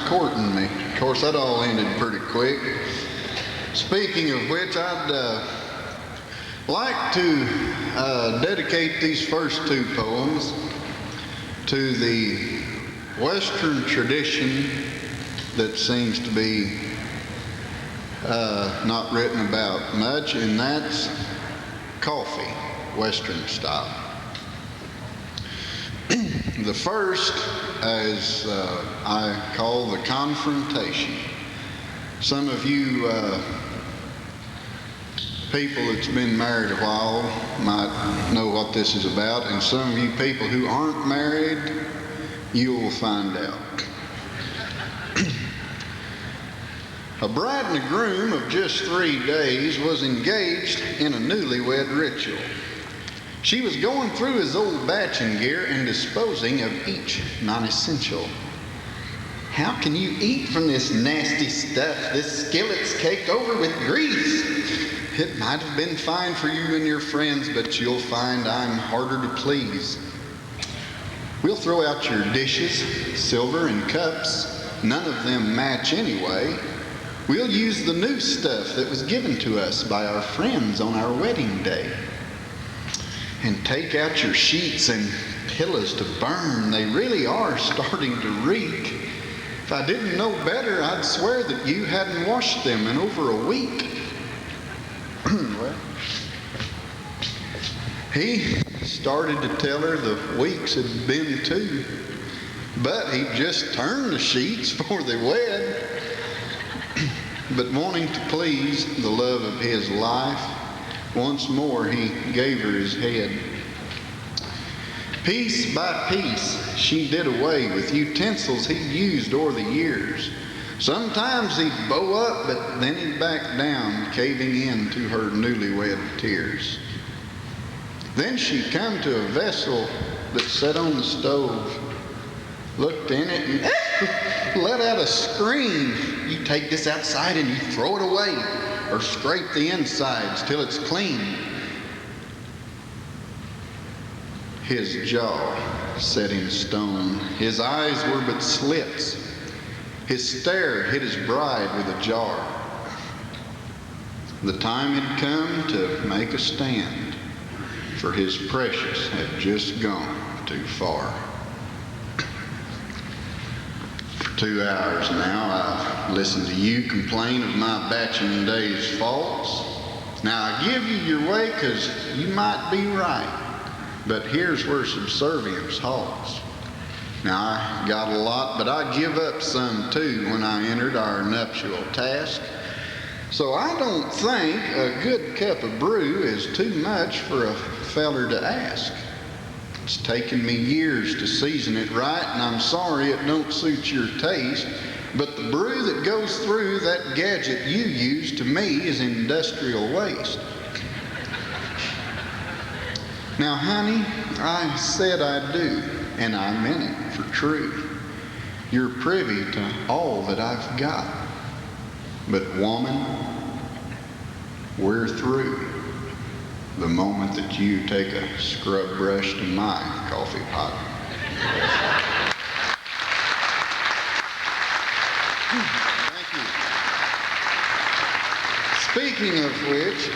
courting me. Of course, that all ended pretty quick. Speaking of which, I'd like to dedicate these first two poems to the Western tradition that seems to be not written about much, and that's coffee, Western style. The first is I call the confrontation. Some of you people that's been married a while might know what this is about, and some of you people who aren't married, you'll find out. A bride and a groom of just 3 days was engaged in a newlywed ritual. She was going through his old batching gear and disposing of each non-essential. How can you eat from this nasty stuff? This skillet's caked over with grease. It might have been fine for you and your friends, but you'll find I'm harder to please. We'll throw out your dishes, silver and cups. None of them match anyway. We'll use the new stuff that was given to us by our friends on our wedding day. And take out your sheets and pillows to burn. They really are starting to reek. If I didn't know better, I'd swear that you hadn't washed them in over a week. Well, he started to tell her the weeks had been 2, but he just turned the sheets before they wed. But wanting to please the love of his life, once more he gave her his head. Piece by piece, she did away with utensils he'd used o'er the years. Sometimes he'd bow up, but then he'd back down, caving in to her newlywed tears. Then she'd come to a vessel that sat on the stove, looked in it, and let out a scream. You take this outside and you throw it away, or scrape the insides till it's clean. His jaw set in stone. His eyes were but slits. His stare hit his bride with a jar. The time had come to make a stand, for his precious had just gone too far. For 2 hours now, I've listened to you complain of my batching day's faults. Now, I give you your way because you might be right, but here's where subservience halts. Now, I got a lot, but I give up some too when I entered our nuptial task. So I don't think a good cup of brew is too much for a feller to ask. It's taken me years to season it right, and I'm sorry it don't suit your taste, but the brew that goes through that gadget you use to me is industrial waste. Now, honey, I said I do, and I meant it for true. You're privy to all that I've got. But woman, we're through the moment that you take a scrub brush to my coffee pot. Thank you. Speaking of which,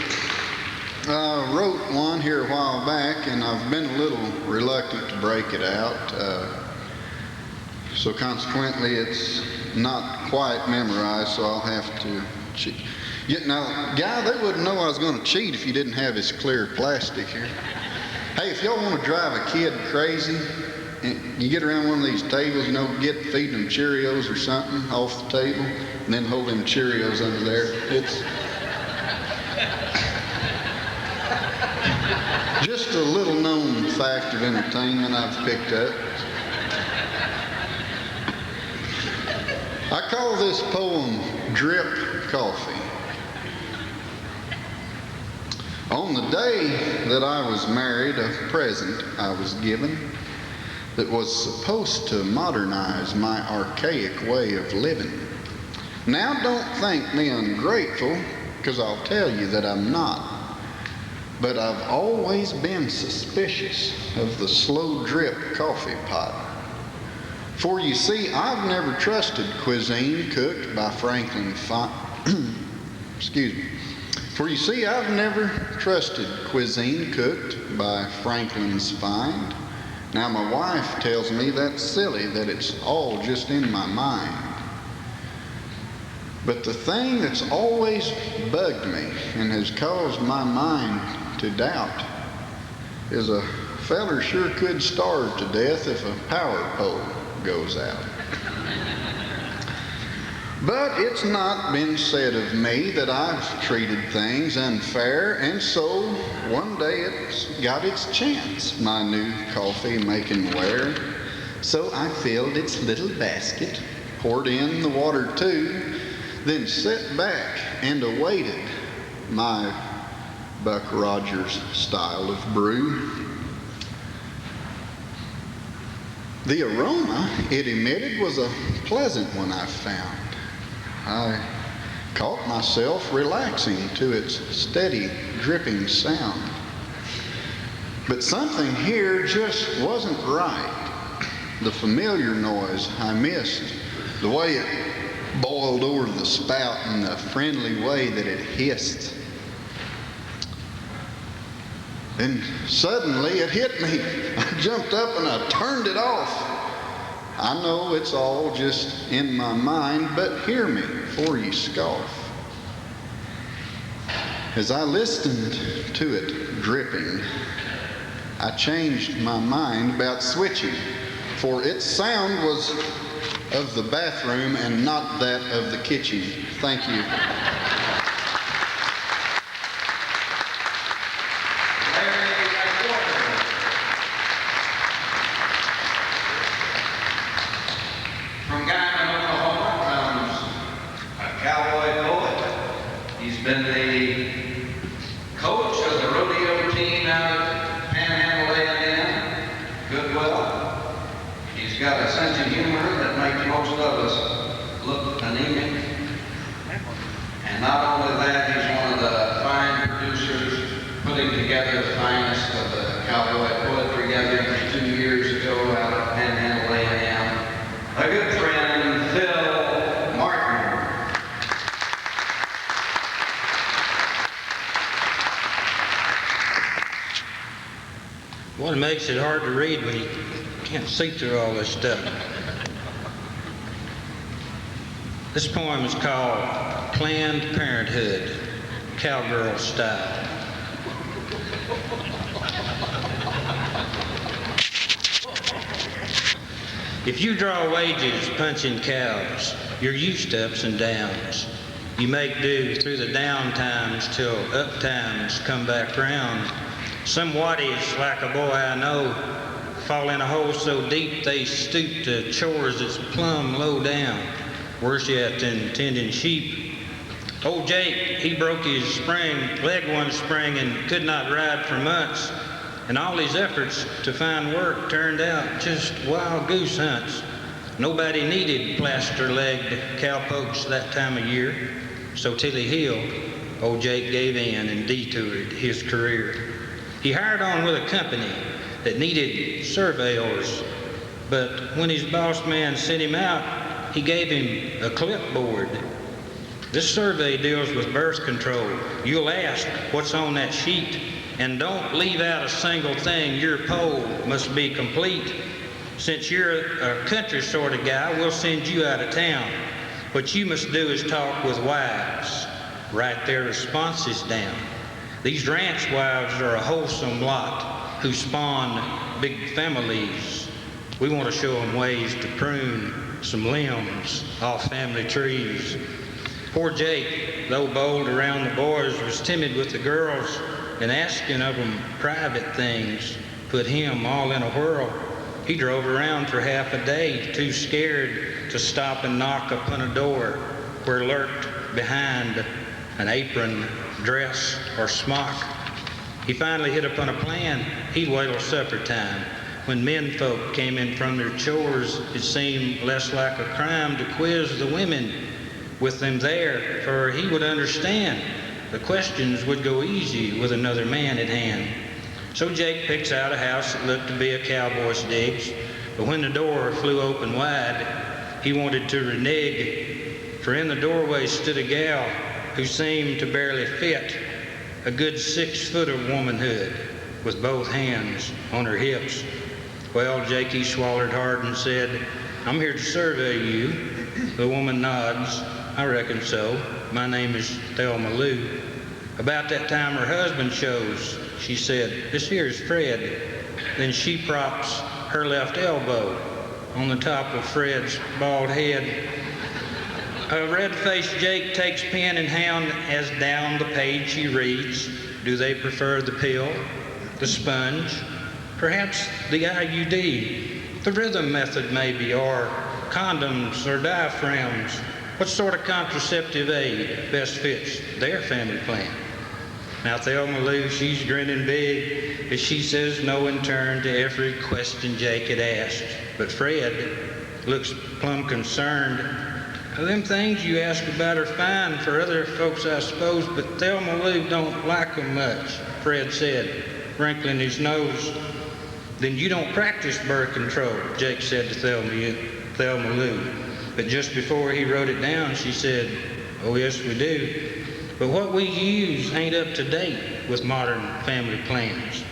I wrote one here a while back, and I've been a little reluctant to break it out. So consequently, it's not quite memorized, so I'll have to cheat. Now, Guy, they wouldn't know I was going to cheat if you didn't have this clear plastic here. Hey, if y'all want to drive a kid crazy, you get around one of these tables, feed them Cheerios or something off the table, and then hold them Cheerios under there. It's just a little known fact of entertainment I've picked up. I call this poem Drip Coffee. On the day that I was married, a present I was given that was supposed to modernize my archaic way of living. Now don't think me ungrateful, because I'll tell you that I'm not. But I've always been suspicious of the slow drip coffee pot. For you see, I've never trusted cuisine cooked by excuse me. For you see, I've never trusted cuisine cooked by Franklin's Find. Now my wife tells me that's silly, that it's all just in my mind. But the thing that's always bugged me and has caused my mind to doubt is a feller sure could starve to death if a power pole goes out. But it's not been said of me that I've treated things unfair, and so one day it's got its chance, my new coffee-making ware. So I filled its little basket, poured in the water too, then sat back and awaited my Buck Rogers style of brew. The aroma it emitted was a pleasant one, I found. I caught myself relaxing to its steady, dripping sound. But something here just wasn't right. The familiar noise I missed, the way it boiled over the spout and the friendly way that it hissed. Then suddenly it hit me. I jumped up and I turned it off. I know it's all just in my mind, but hear me, for ye scoff. As I listened to it dripping, I changed my mind about switching, for its sound was of the bathroom and not that of the kitchen. Thank you. From Guyman, Oklahoma, comes a cowboy poet. He's been the coach of the rodeo team out at Panhandle A&M, Goodwill. He's got a sense of humor that makes most of us look anemic. And not only that, he's one of the fine producers putting together the finest of the Cowboy Poetry gatherings 2 years ago out at Panhandle A&M. A good friend, Phil Martin. What makes it hard to read when you can't see through all this stuff? This poem is called Planned Parenthood, Cowgirl Style. If you draw wages punching cows, you're used to ups and downs. You make do through the down times till up times come back round. Some waddies, like a boy I know, fall in a hole so deep they stoop to chores that's plumb low down. Worse yet than tending sheep. Old Jake, he broke his leg one spring and could not ride for months. And all his efforts to find work turned out just wild goose hunts. Nobody needed plaster-legged cowpokes that time of year. So till he healed, old Jake gave in and detoured his career. He hired on with a company that needed surveyors. But when his boss man sent him out, he gave him a clipboard. This survey deals with birth control. You'll ask what's on that sheet. And don't leave out a single thing. Your poll must be complete. Since you're a country sort of guy, we'll send you out of town. What you must do is talk with wives. Write their responses down. These ranch wives are a wholesome lot who spawn big families. We want to show them ways to prune some limbs off family trees. Poor Jake, though bold around the boys, was timid with the girls, and asking of them private things put him all in a whirl. He drove around for half a day, too scared to stop and knock upon a door where lurked behind an apron, dress, or smock. He finally hit upon a plan. He'd wait till supper time. When men folk came in from their chores, it seemed less like a crime to quiz the women with them there, for he would understand. The questions would go easy with another man at hand. So Jake picks out a house that looked to be a cowboy's digs, But when the door flew open wide, he wanted to renege, for in the doorway stood a gal who seemed to barely fit, a good 6 foot of womanhood, with both hands on her hips. Well, Jakey swallowed hard and said, "I'm here to survey you." The woman nods. "I reckon so. My name is Thelma Lou." About that time her husband shows. She said, "This here's Fred." Then she props her left elbow on the top of Fred's bald head. A red-faced Jake takes pen in hand as down the page he reads. Do they prefer the pill, the sponge, perhaps the IUD, the rhythm method maybe, or condoms or diaphragms? What sort of contraceptive aid best fits their family plan? Now Thelma Lou, she's grinning big as she says no in turn to every question Jake had asked. But Fred looks plumb concerned. "Them things you ask about are fine for other folks, I suppose, but Thelma Lou don't like 'em much," Fred said, wrinkling his nose. "Then you don't practice birth control," Jake said to Thelma Lou. But just before he wrote it down, she said, "Oh, yes, we do. But what we use ain't up to date with modern family plans.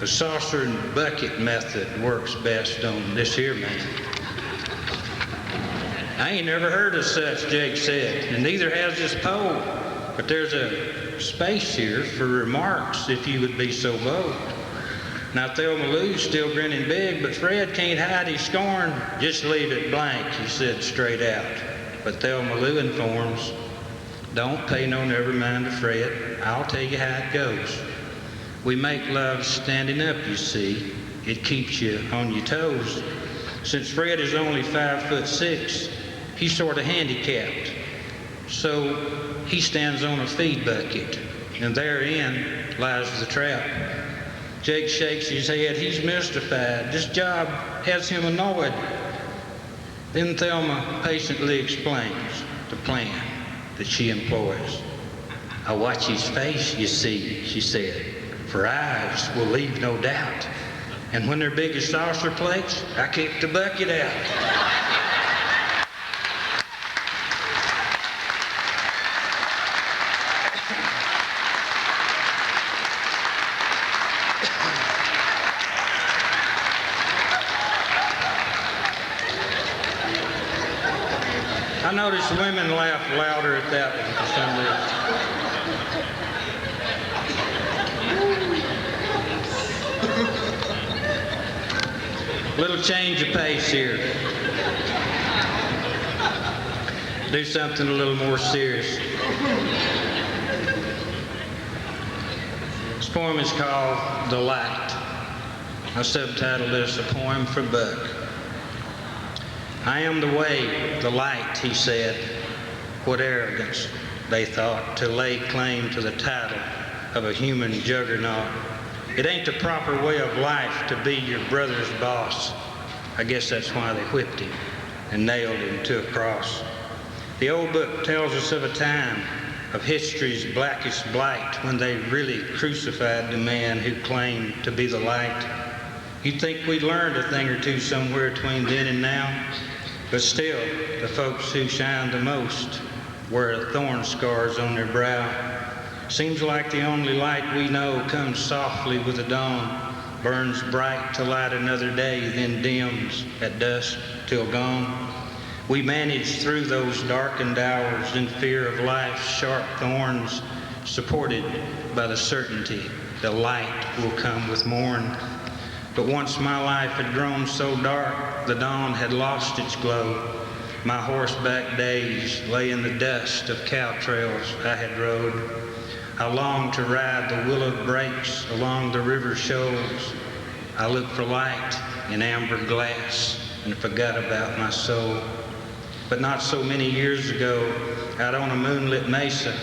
The saucer and bucket method works best on this here man." "I ain't never heard of such," Jake said, "and neither has this poll. But there's a space here for remarks if you would be so bold." Now Thelma Lou's still grinning big, but Fred can't hide his scorn. "Just leave it blank," he said straight out. But Thelma Lou informs, "Don't pay no never mind to Fred. I'll tell you how it goes. We make love standing up, you see. It keeps you on your toes. Since Fred is only 5'6", he's sort of handicapped. So he stands on a feed bucket, and therein lies the trap." Jake shakes his head. He's mystified. This job has him annoyed. Then Thelma patiently explains the plan that she employs. "I watch his face, you see," she said, "for eyes will leave no doubt. And when they're big as saucer plates, I kick the bucket out." I noticed women laugh louder at that one for some reason. Little change of pace here. Do something a little more serious. This poem is called "The Light." I subtitled this "A Poem for Buck." "I am the way, the light," he said. What arrogance, they thought, to lay claim to the title of a human juggernaut. It ain't the proper way of life to be your brother's boss. I guess that's why they whipped him and nailed him to a cross. The old book tells us of a time of history's blackest blight when they really crucified the man who claimed to be the light. You'd think we'd learned a thing or two somewhere between then and now. But still, the folks who shine the most wear thorn scars on their brow. Seems like the only light we know comes softly with the dawn, burns bright to light another day, then dims at dusk till gone. We manage through those darkened hours in fear of life's sharp thorns, supported by the certainty the light will come with morn. But once my life had grown so dark, the dawn had lost its glow. My horseback days lay in the dust of cow trails I had rode. I longed to ride the willowed breaks along the river shoals. I looked for light in amber glass and forgot about my soul. But not so many years ago, out on a moonlit mesa,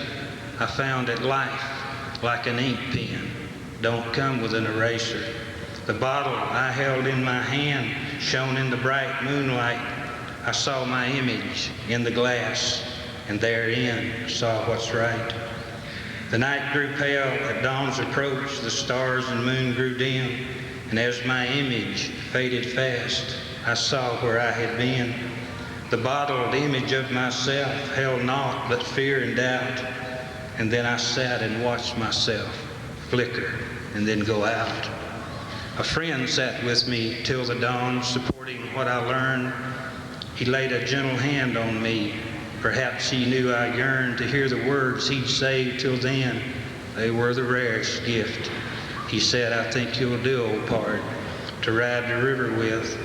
I found that life, like an ink pen, don't come with an eraser. The bottle I held in my hand shone in the bright moonlight. I saw my image in the glass, and therein saw what's right. The night grew pale at dawn's approach, the stars and moon grew dim, and as my image faded fast, I saw where I had been. The bottled image of myself held naught but fear and doubt. And then I sat and watched myself flicker and then go out. A friend sat with me till the dawn, supporting what I learned. He laid a gentle hand on me. Perhaps he knew I yearned to hear the words he'd saved till then. They were the rarest gift. He said, I think you'll do, old pard, to ride the river with.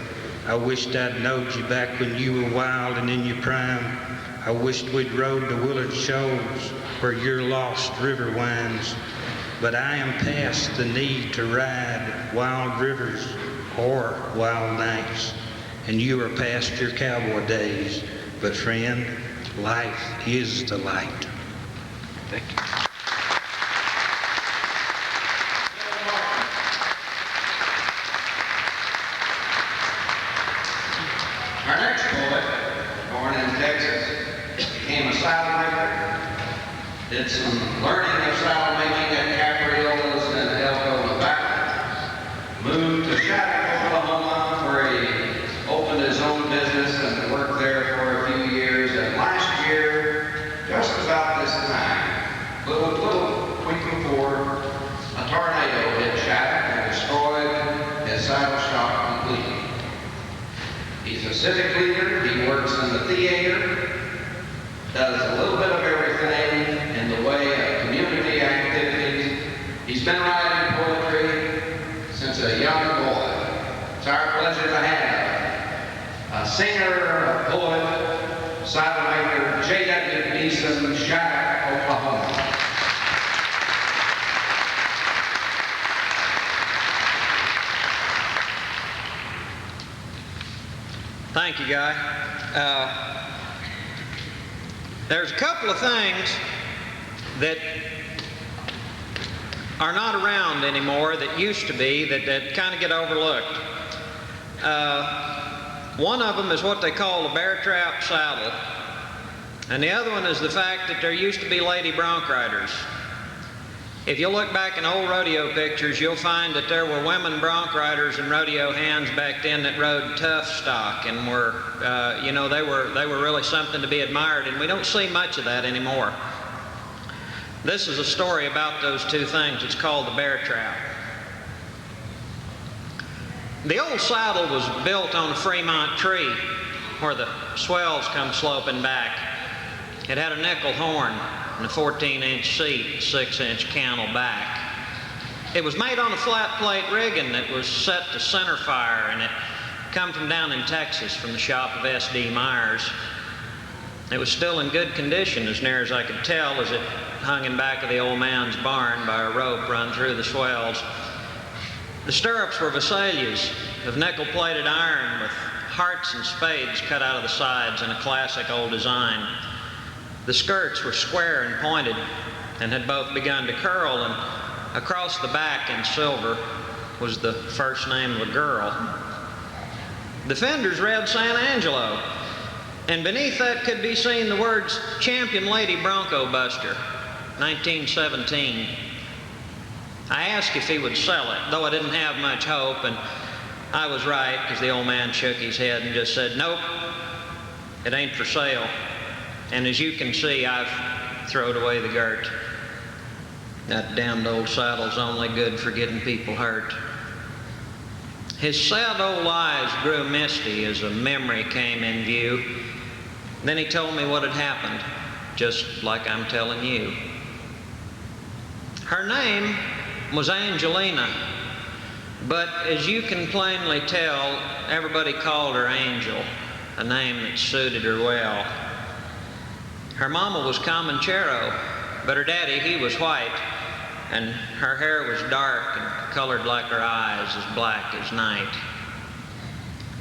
I wished I'd knowed you back when you were wild and in your prime. I wished we'd rode the Willard Shoals where your lost river winds. But I am past the need to ride wild rivers or wild nights. And you are past your cowboy days. But friend, life is the light. Thank you. Our next poet, born in Texas, became a saddle maker, did some learning of saddle making at Capriola's and Elko, Nevada, moved to Shattuck, Oklahoma, where he opened his own business and worked there for a few years. And last year, just about this time, little week before, a tornado hit Shattuck and destroyed his saddle shop completely. He's a civic leader, he works in the theater, does a little bit of everything in the way of community activities. He's been writing poetry since a young boy. It's our pleasure to have a singer, a poet, saddle maker, J.W. Neeson, Shattuck, Oklahoma. Thank you, Guy. There's a couple of things that are not around anymore that used to be that kind of get overlooked. One of them is what they call a bear trap saddle. And the other one is the fact that there used to be lady bronc riders. If you look back in old rodeo pictures, you'll find that there were women bronc riders and rodeo hands back then that rode tough stock and were, they were really something to be admired, and we don't see much of that anymore. This is a story about those two things. It's called the bear trap. The old saddle was built on a Fremont tree where the swells come sloping back. It had a nickel horn and a 14-inch seat, 6-inch cantle back. It was made on a flat plate rigging that was set to center fire, and it come from down in Texas from the shop of S.D. Myers. It was still in good condition as near as I could tell, as it hung in back of the old man's barn by a rope run through the swells. The stirrups were Vesalias of nickel-plated iron with hearts and spades cut out of the sides in a classic old design. The skirts were square and pointed and had both begun to curl, and across the back in silver was the first name of a girl. The fenders read San Angelo, and beneath that could be seen the words Champion Lady Bronco Buster, 1917. I asked if he would sell it, though I didn't have much hope, and I was right, because the old man shook his head and just said, nope, it ain't for sale. And as you can see, I've thrown away the girt. That damned old saddle's only good for getting people hurt. His sad old eyes grew misty as a memory came in view. Then he told me what had happened, just like I'm telling you. Her name was Angelina, but as you can plainly tell, everybody called her Angel, a name that suited her well. Her mama was Comanchero, but her daddy, he was white, and her hair was dark and colored like her eyes, as black as night.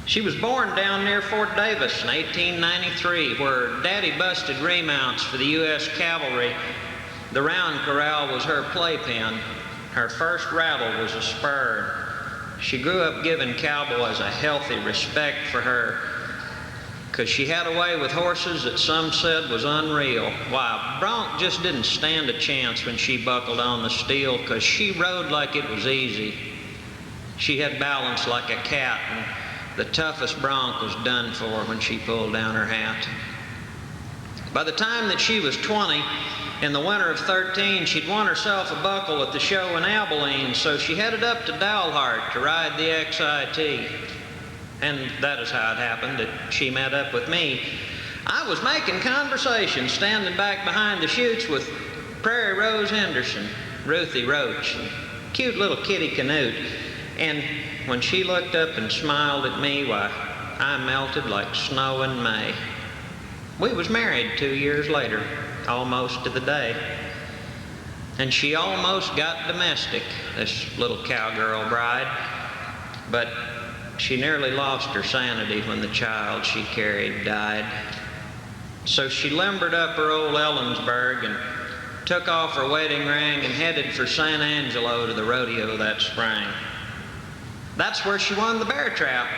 She was born down near Fort Davis in 1893, where Daddy busted remounts for the U.S. Cavalry. The round corral was her playpen. Her first rattle was a spur. She grew up giving cowboys a healthy respect for her, because she had a way with horses that some said was unreal. Why, Bronc just didn't stand a chance when she buckled on the steel, because she rode like it was easy. She had balance like a cat, and the toughest bronc was done for when she pulled down her hat. By the time that she was 20, in the winter of 13, she'd won herself a buckle at the show in Abilene, so she headed up to Dalhart to ride the XIT. And that is how it happened that she met up with me. I was making conversation, standing back behind the chutes with Prairie Rose Henderson, Ruthie Roach, and cute little Kitty Canute. And when she looked up and smiled at me, why, I melted like snow in May. We was married 2 years later, almost to the day. And she almost got domestic, this little cowgirl bride. But she nearly lost her sanity when the child she carried died. So she limbered up her old Ellensburg and took off her wedding ring and headed for San Angelo to the rodeo that spring. That's where she won the bear trap.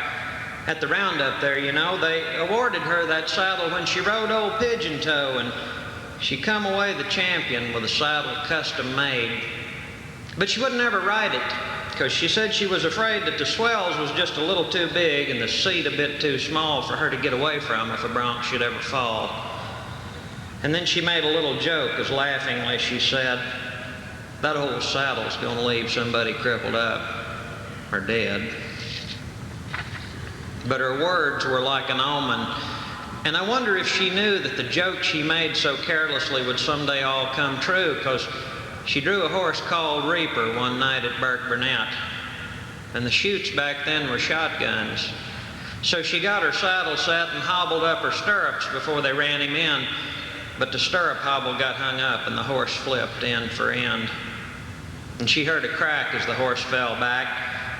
At the roundup there, you know, they awarded her that saddle when she rode old Pigeon Toe, and she come away the champion with a saddle custom made. But she wouldn't ever ride it, because she said she was afraid that the swells was just a little too big and the seat a bit too small for her to get away from if a bronc should ever fall. And then she made a little joke, as laughingly she said, "That old saddle's going to leave somebody crippled up or dead." But her words were like an omen, and I wonder if she knew that the joke she made so carelessly would someday all come true, because she drew a horse called Reaper one night at Burke Burnett, and the chutes back then were shotguns. So she got her saddle set and hobbled up her stirrups before they ran him in, but the stirrup hobble got hung up and the horse flipped end for end. And she heard a crack as the horse fell back,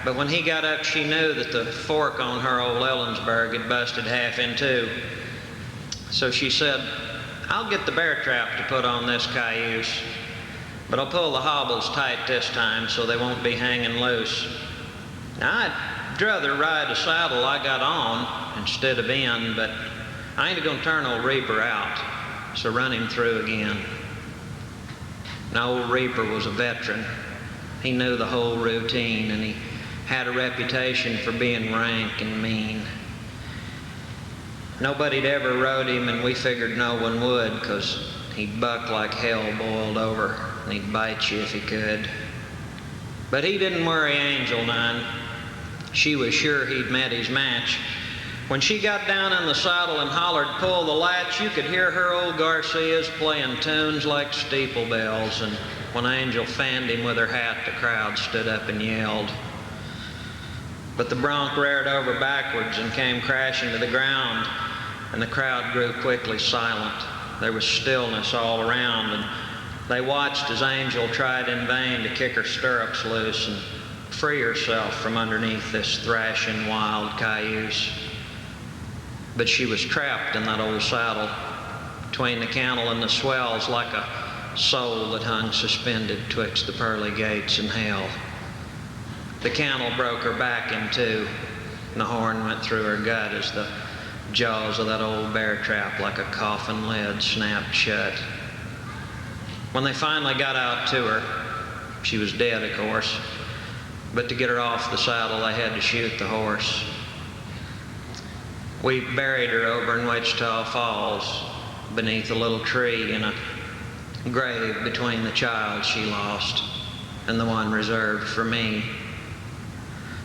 but when he got up she knew that the fork on her old Ellensburg had busted half in two. So she said, "I'll get the bear trap to put on this cayuse, but I'll pull the hobbles tight this time so they won't be hanging loose. Now, I'd rather ride a saddle I got on instead of in, but I ain't going to turn old Reaper out, so run him through again." Now, old Reaper was a veteran. He knew the whole routine, and he had a reputation for being rank and mean. Nobody'd ever rode him, and we figured no one would, 'cause he'd buck like hell boiled over, and he'd bite you if he could. But he didn't worry Angel none. She was sure he'd met his match. When she got down in the saddle and hollered, "Pull the latch," you could hear her old Garcias playing tunes like steeple bells, and when Angel fanned him with her hat, the crowd stood up and yelled. But the bronc reared over backwards and came crashing to the ground, and the crowd grew quickly silent. There was stillness all around, and they watched as Angel tried in vain to kick her stirrups loose and free herself from underneath this thrashing wild cayuse. But she was trapped in that old saddle, between the cantle and the swells, like a soul that hung suspended twixt the pearly gates and hell. The cantle broke her back in two, and the horn went through her gut as the jaws of that old bear trap, like a coffin lid, snapped shut. When they finally got out to her, she was dead, of course, but to get her off the saddle, they had to shoot the horse. We buried her over in Wichita Falls, beneath a little tree in a grave between the child she lost and the one reserved for me.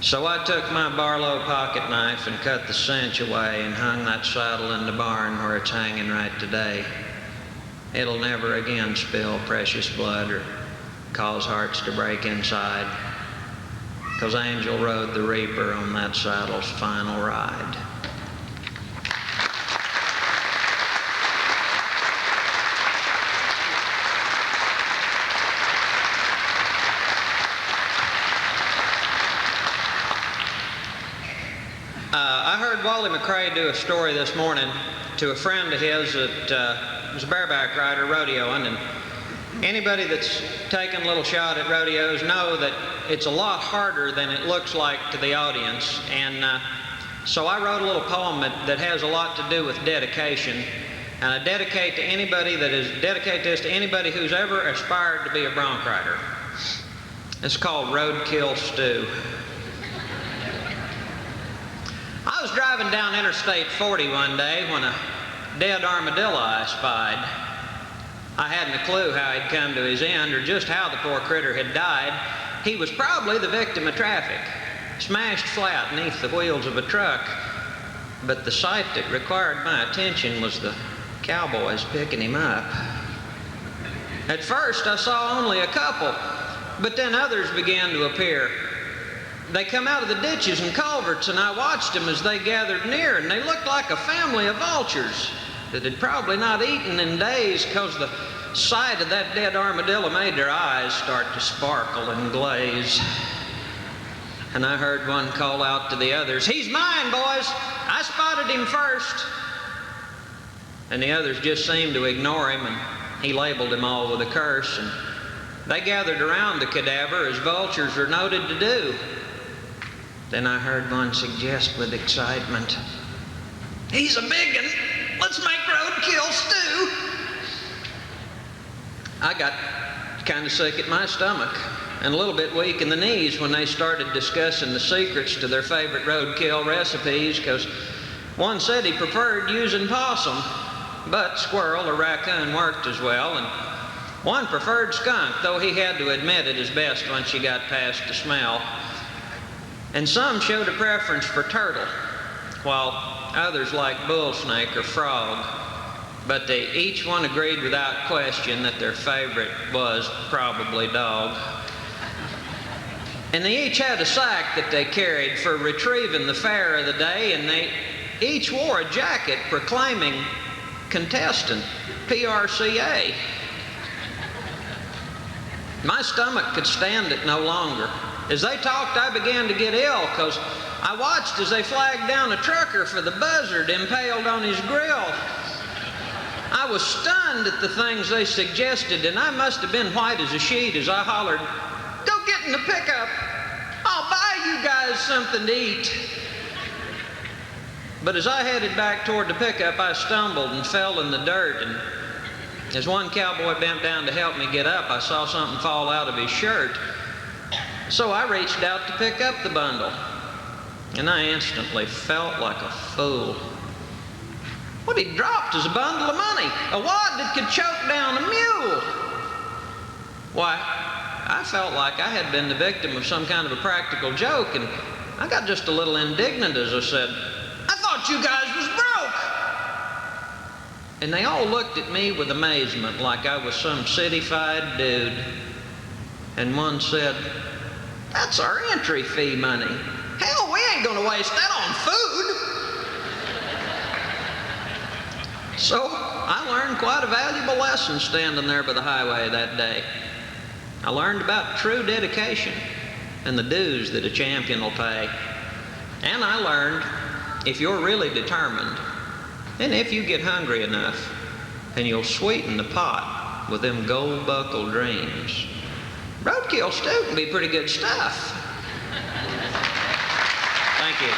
So I took my Barlow pocket knife and cut the cinch away and hung that saddle in the barn where it's hanging right today. It'll never again spill precious blood or cause hearts to break inside, 'cause Angel rode the Reaper on that saddle's final ride. I heard Wally McCrae do a story this morning to a friend of his that was a bareback rider rodeoing, and anybody that's taken a little shot at rodeos know that it's a lot harder than it looks like to the audience. And so I wrote a little poem that has a lot to do with dedication, and I dedicate this to anybody who's ever aspired to be a bronc rider. It's called Roadkill Stew. was driving down Interstate 40 one day when a dead armadillo I spied. I hadn't a clue how he'd come to his end or just how the poor critter had died. He was probably the victim of traffic, smashed flat beneath the wheels of a truck. But the sight that required my attention was the cowboys picking him up. At first, I saw only a couple, but then others began to appear. They come out of the ditches and culverts, and I watched them as they gathered near, and they looked like a family of vultures that had probably not eaten in days because the sight of that dead armadillo made their eyes start to sparkle and glaze. And I heard one call out to the others, "He's mine, boys! I spotted him first!" And the others just seemed to ignore him, and he labeled them all with a curse, and they gathered around the cadaver as vultures are noted to do. Then I heard one suggest with excitement, "He's a big one! Let's make roadkill stew!" I got kind of sick at my stomach and a little bit weak in the knees when they started discussing the secrets to their favorite roadkill recipes, because one said he preferred using possum, but squirrel or raccoon worked as well, and one preferred skunk, though he had to admit it is best once you got past the smell. And some showed a preference for turtle, while others liked bull snake or frog. But they each one agreed without question that their favorite was probably dog. And they each had a sack that they carried for retrieving the fare of the day, and they each wore a jacket proclaiming contestant, PRCA. My stomach could stand it no longer. As they talked, I began to get ill because I watched as they flagged down a trucker for the buzzard impaled on his grill. I was stunned at the things they suggested, and I must have been white as a sheet as I hollered, "Go get in the pickup! I'll buy you guys something to eat!" But as I headed back toward the pickup, I stumbled and fell in the dirt, and as one cowboy bent down to help me get up, I saw something fall out of his shirt. So I reached out to pick up the bundle, and I instantly felt like a fool. What he'd dropped was a bundle of money, a wad that could choke down a mule. Why, I felt like I had been the victim of some kind of a practical joke, and I got just a little indignant as I said, "I thought you guys was broke!" And they all looked at me with amazement like I was some cityfied dude. And one said, "That's our entry fee money. Hell, we ain't gonna waste that on food." So I learned quite a valuable lesson standing there by the highway that day. I learned about true dedication and the dues that a champion will pay. And I learned if you're really determined, and if you get hungry enough, and you'll sweeten the pot with them gold-buckled dreams, roadkill stew can be pretty good stuff. Thank you.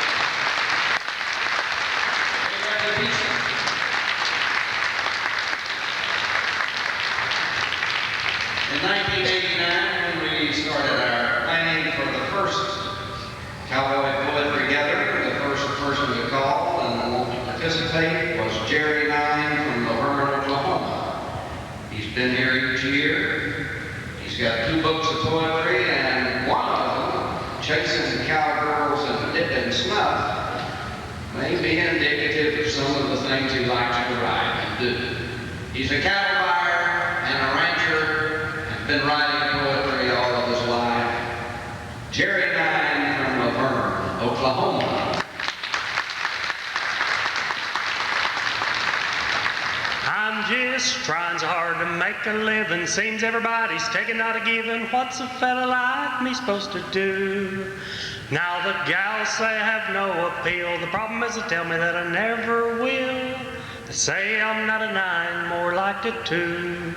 In 1989, when we started our planning for the first Cowboy Poetry gathering, the first person to call and participate was Jerry Nine from Laverne, Oklahoma. He's been here each year. He's got 2 books of poetry, and one of them, Chasing Cowgirls and Dipping Snuff, may be indicative of some of the things he likes to write and do. He's a cattle buyer and a rancher, and been writing poetry all of his life. Jerry Nine from Laverne, Oklahoma. I'm just trying so hard to make a living. Seems everybody's taking out a giving. What's a fella like me supposed to do? Now the gals say I have no appeal. The problem is they tell me that I never will. They say I'm not a 9, more like a 2.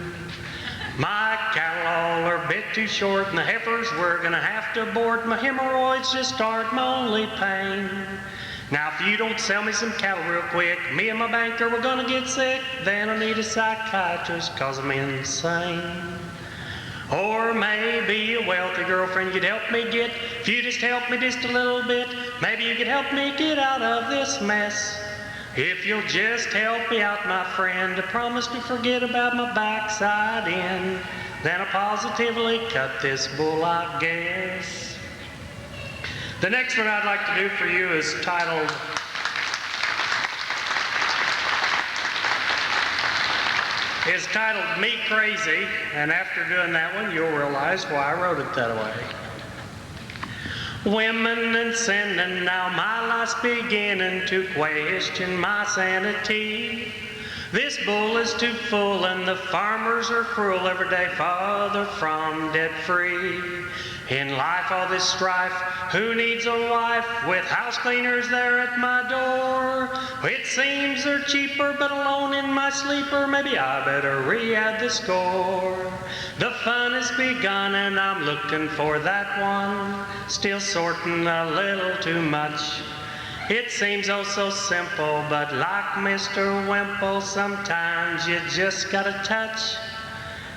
My cattle all are a bit too short, and the heifers we're gonna have to abort. My hemorrhoids just aren't my only pain. Now if you don't sell me some cattle real quick, me and my banker, we're gonna get sick. Then I need a psychiatrist, 'cause I'm insane. Or maybe a wealthy girlfriend you'd help me get. If you just help me just a little bit, Maybe you could help me get out of this mess. If you'll just help me out, my friend, to promise to forget about my backside end, then I'll positively cut this bull, I guess. The next one I'd like to do for you is titled Me Crazy, and after doing that one, you'll realize why I wrote it that way. Women and sin, and now my life's beginning to question my sanity. This bull is too full, and the farmers are cruel, every day farther from debt free. In life, all this strife, who needs a wife with house cleaners there at my door? It seems they're cheaper, but alone in my sleeper, maybe I better re-add the score. The fun has begun, and I'm looking for that one, still sorting a little too much. It seems oh so simple, but like Mr. Wimple, sometimes you just gotta touch.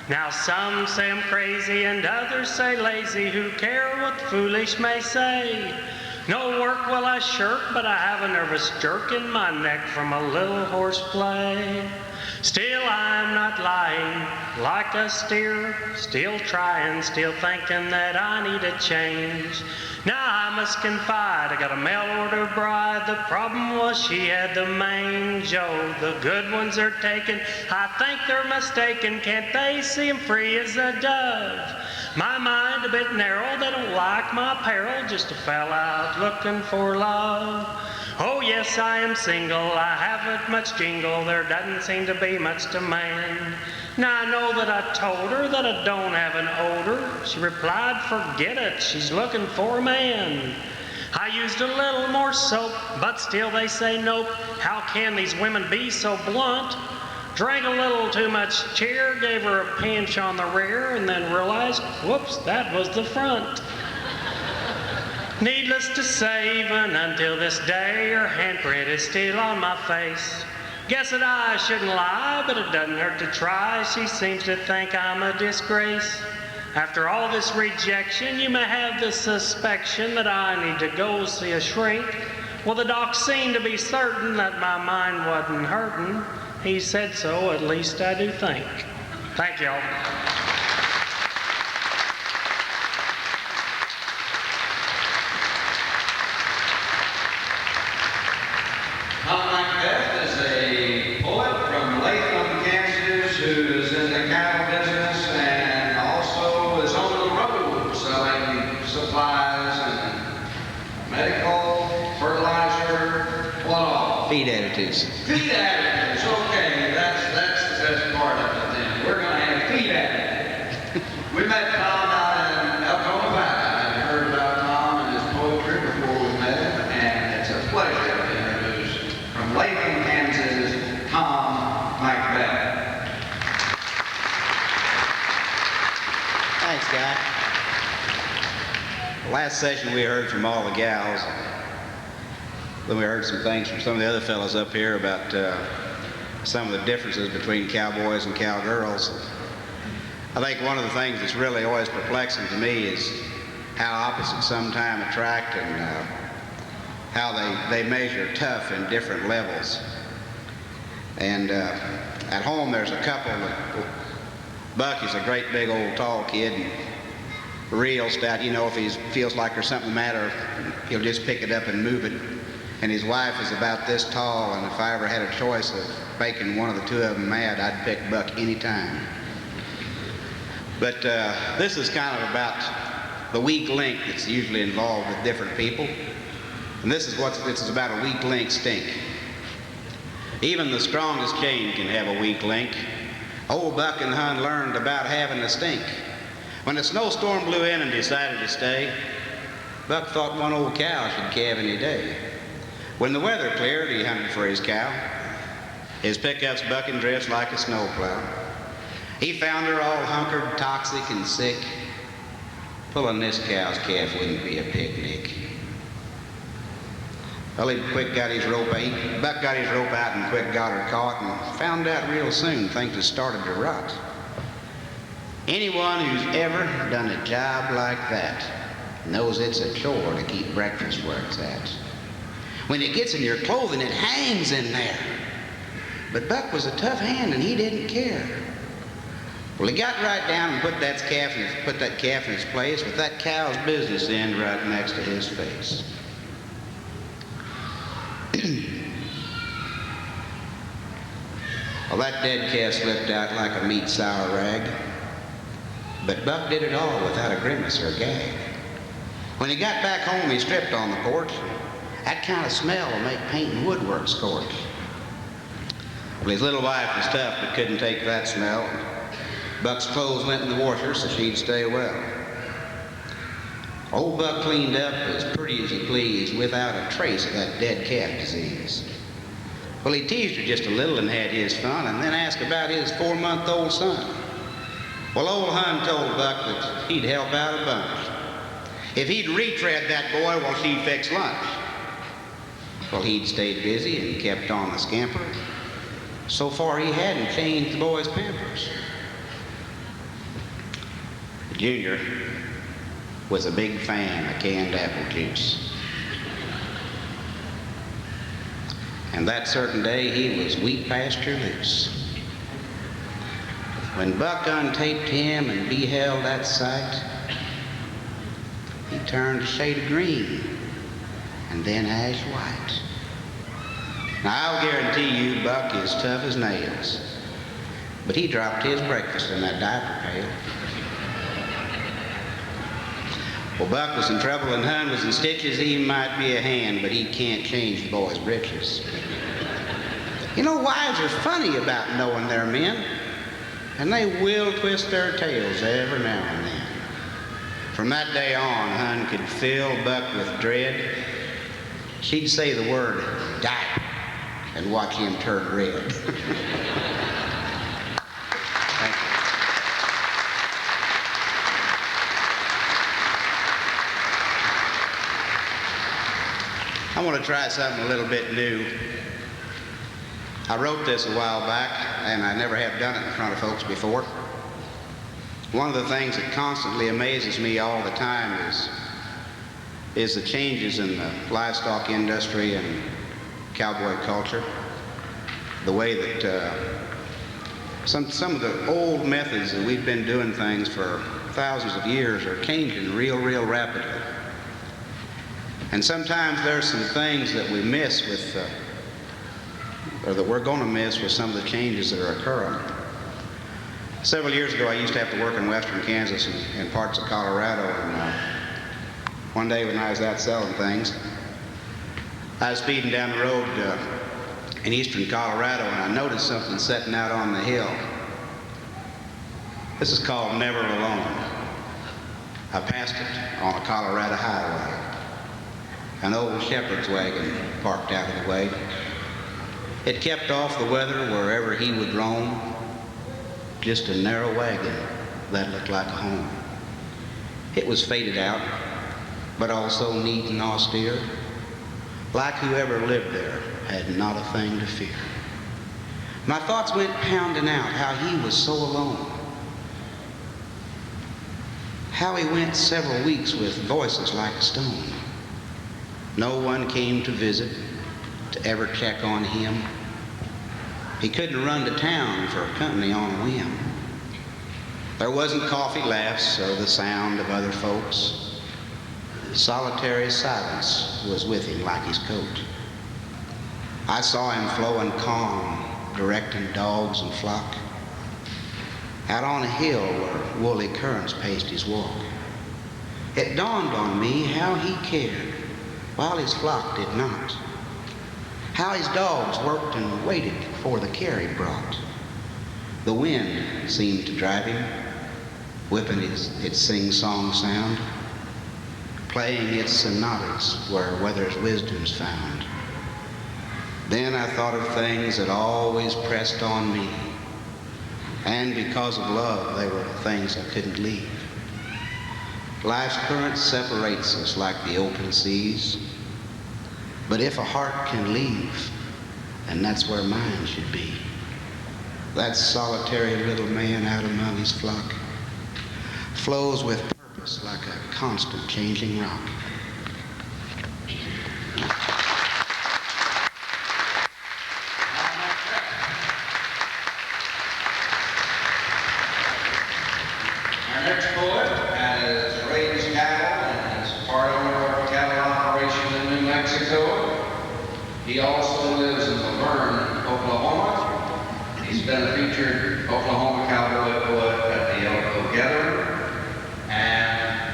Now some say I'm crazy and others say lazy, who care what the foolish may say? No work will I shirk, but I have a nervous jerk in my neck from a little horseplay. Still I'm not lying like a steer, still trying, still thinking that I need a change. Now I must confide, I got a mail order bride. The problem was she had the mange. Oh, the good ones are taken, I think they're mistaken. Can't they see 'em free as a dove? My mind a bit narrow, they don't like my apparel, just a fella out looking for love. Oh yes, I am single, I haven't much jingle, there doesn't seem to be much to man. Now I know that I told her that I don't have an odor. She replied, forget it, she's looking for a man. I used a little more soap, but still they say nope. How can these women be so blunt? Drank a little too much cheer, gave her a pinch on the rear, and then realized, whoops, that was the front. Needless to say, even until this day, her handprint is still on my face. Guess that I shouldn't lie, but it doesn't hurt to try. She seems to think I'm a disgrace. After all this rejection, you may have the suspicion that I need to go see a shrink. Well, the doc seemed to be certain that my mind wasn't hurting. He said so, at least I do think. Thank y'all. Tom Macbeth is a poet from Latham, Kansas, who is in the cattle business and also is on the road selling supplies and medical, fertilizer, what all? Feed additives. Feed additives, okay, that's the best part of it then. We're going to have feed additives. We met Tom out in Elkhorn Valley. I've heard about Tom and his poetry before we met him, and it's a pleasure to introduce from Latham, Kansas, Tom Macbeth. Thanks, Guy. Last session we heard from all the gals. Then we heard some things from some of the other fellows up here about some of the differences between cowboys and cowgirls. I think one of the things that's really always perplexing to me is how opposites sometimes attract and how they measure tough in different levels. And at home there's a couple that, Buck is a great big old tall kid and real stout. You know, if he feels like there's something the matter, he'll just pick it up and move it. And his wife is about this tall, and if I ever had a choice of making one of the two of them mad, I'd pick Buck any time. But this is kind of about the weak link that's usually involved with different people. And this is about a weak link stink. Even the strongest chain can have a weak link. Old Buck and Hun learned about having a stink. When the snowstorm blew in and decided to stay, Buck thought one old cow should calve any day. When the weather cleared, he hunted for his cow. His pickups bucking drifts like a snowplow. He found her all hunkered, toxic and sick. Pulling this cow's calf wouldn't be a picnic. Well, Buck got his rope out and quick got her caught and found out real soon things had started to rot. Anyone who's ever done a job like that knows it's a chore to keep breakfast where it's at. When it gets in your clothing, it hangs in there. But Buck was a tough hand and he didn't care. Well, he got right down and put that calf in its place with that cow's business end right next to his face. Well, that dead calf slipped out like a meat sour rag. But Buck did it all without a grimace or a gag. When he got back home, he stripped on the porch. That kind of smell will make paint and woodwork scorch. Well, his little wife was tough but couldn't take that smell. Buck's clothes went in the washer so she'd stay well. Old Buck cleaned up as pretty as he pleased without a trace of that dead calf disease. Well, he teased her just a little and had his fun and then asked about his 4-month-old son. Well, old Hun told Buck that he'd help out a bunch if he'd retread that boy while she fixed lunch. Well, he'd stayed busy and kept on the scamper. So far, he hadn't changed the boy's pampers. Junior was a big fan of canned apple juice. And that certain day, he was wheat pasture loose. When Buck untaped him and beheld that sight, he turned a shade of green and then ash white. Now, I'll guarantee you Buck is tough as nails, but he dropped his breakfast in that diaper pail. Well, Buck was in trouble and Hun was in stitches. He might be a hand, but he can't change the boy's britches. You know, wives are funny about knowing their men, and they will twist their tails every now and then. From that day on, Hun could fill Buck with dread. She'd say the word diaper and watch him turn red. Thank you. I want to try something a little bit new. I wrote this a while back, and I never have done it in front of folks before. One of the things that constantly amazes me all the time is the changes in the livestock industry and cowboy culture. The way that some of the old methods that we've been doing things for thousands of years are changing real rapidly. And sometimes there's some things that we miss with or that we're going to miss with some of the changes that are occurring. Several years ago, I used to have to work in western Kansas and parts of Colorado, and one day when I was out selling things, I was speeding down the road in eastern Colorado, and I noticed something sitting out on the hill. This is called Never Alone. I passed it on a Colorado highway. An old shepherd's wagon parked out of the way. It kept off the weather wherever he would roam. Just a narrow wagon that looked like a home. It was faded out, but also neat and austere, like whoever lived there had not a thing to fear. My thoughts went pounding out how he was so alone. How he went several weeks with voices like a stone. No one came to visit, to ever check on him. He couldn't run to town for company on a whim. There wasn't coffee laughs or the sound of other folks. Solitary silence was with him like his coat. I saw him flowing calm, directing dogs and flock, out on a hill where woolly currents paced his walk. It dawned on me how he cared while his flock did not. How his dogs worked and waited for the care he brought. The wind seemed to drive him, whipping its sing-song sound, playing its sonatas where weather's wisdom's found. Then I thought of things that always pressed on me, and because of love, they were things I couldn't leave. Life's current separates us like the open seas, but if a heart can leave, then that's where mine should be. That solitary little man out among his flock flows with purpose It's like a constant changing rock. Our next poet has raised cattle and is part owner of a cattle operation in New Mexico. He also lives in Laverne, Oklahoma. He's been a featured Oklahoma cowboy poet at the Elko Gathering and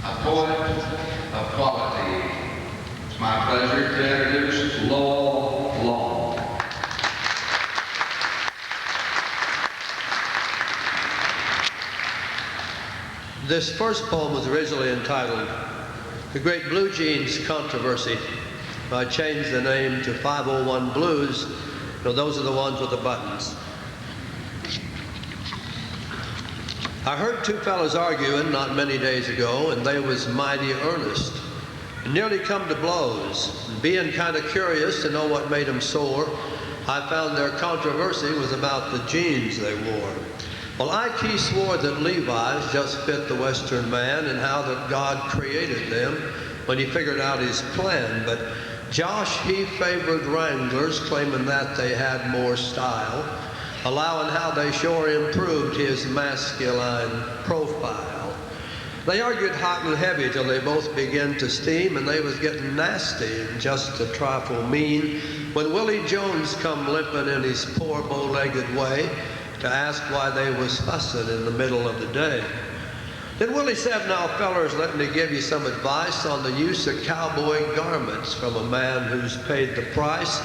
a poet of quality. It's my pleasure to introduce Lowell Long. This first poem was originally entitled The Great Blue Jeans Controversy. I changed the name to 501 Blues. So those are the ones with the buttons. I heard two fellas arguing not many days ago, and they was mighty earnest and nearly come to blows. And being kind of curious to know what made them sore, I found their controversy was about the jeans they wore. Well, Ike swore that Levi's just fit the Western man and how that God created them when he figured out his plan. But Josh, he favored Wranglers, claiming that they had more style, allowing how they sure improved his masculine profile. They argued hot and heavy till they both began to steam, and they was getting nasty and just a trifle mean when Willie Jones come limping in his poor bow-legged way to ask why they was fussing in the middle of the day. Then Willie said, "Now fellers, let me give you some advice on the use of cowboy garments from a man who's paid the price.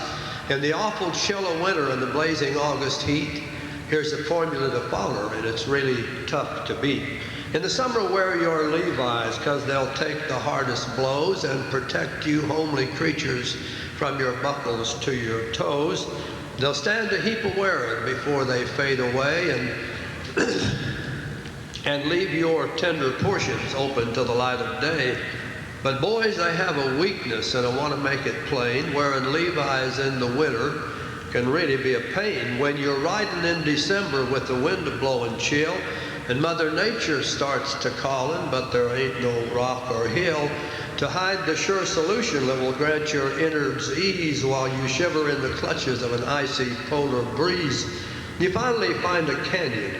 In the awful chill of winter and the blazing August heat, here's a formula to follow, and it's really tough to beat. In the summer, wear your Levi's, 'cause they'll take the hardest blows and protect you homely creatures from your buckles to your toes. They'll stand a heap of wearing before they fade away and leave your tender portions open to the light of day. But boys, I have a weakness, and I want to make it plain. Wearing Levi's in the winter can really be a pain. When you're riding in December with the wind blowing chill and Mother Nature starts to calling, but there ain't no rock or hill to hide the sure solution that will grant your innards ease while you shiver in the clutches of an icy polar breeze. You finally find a canyon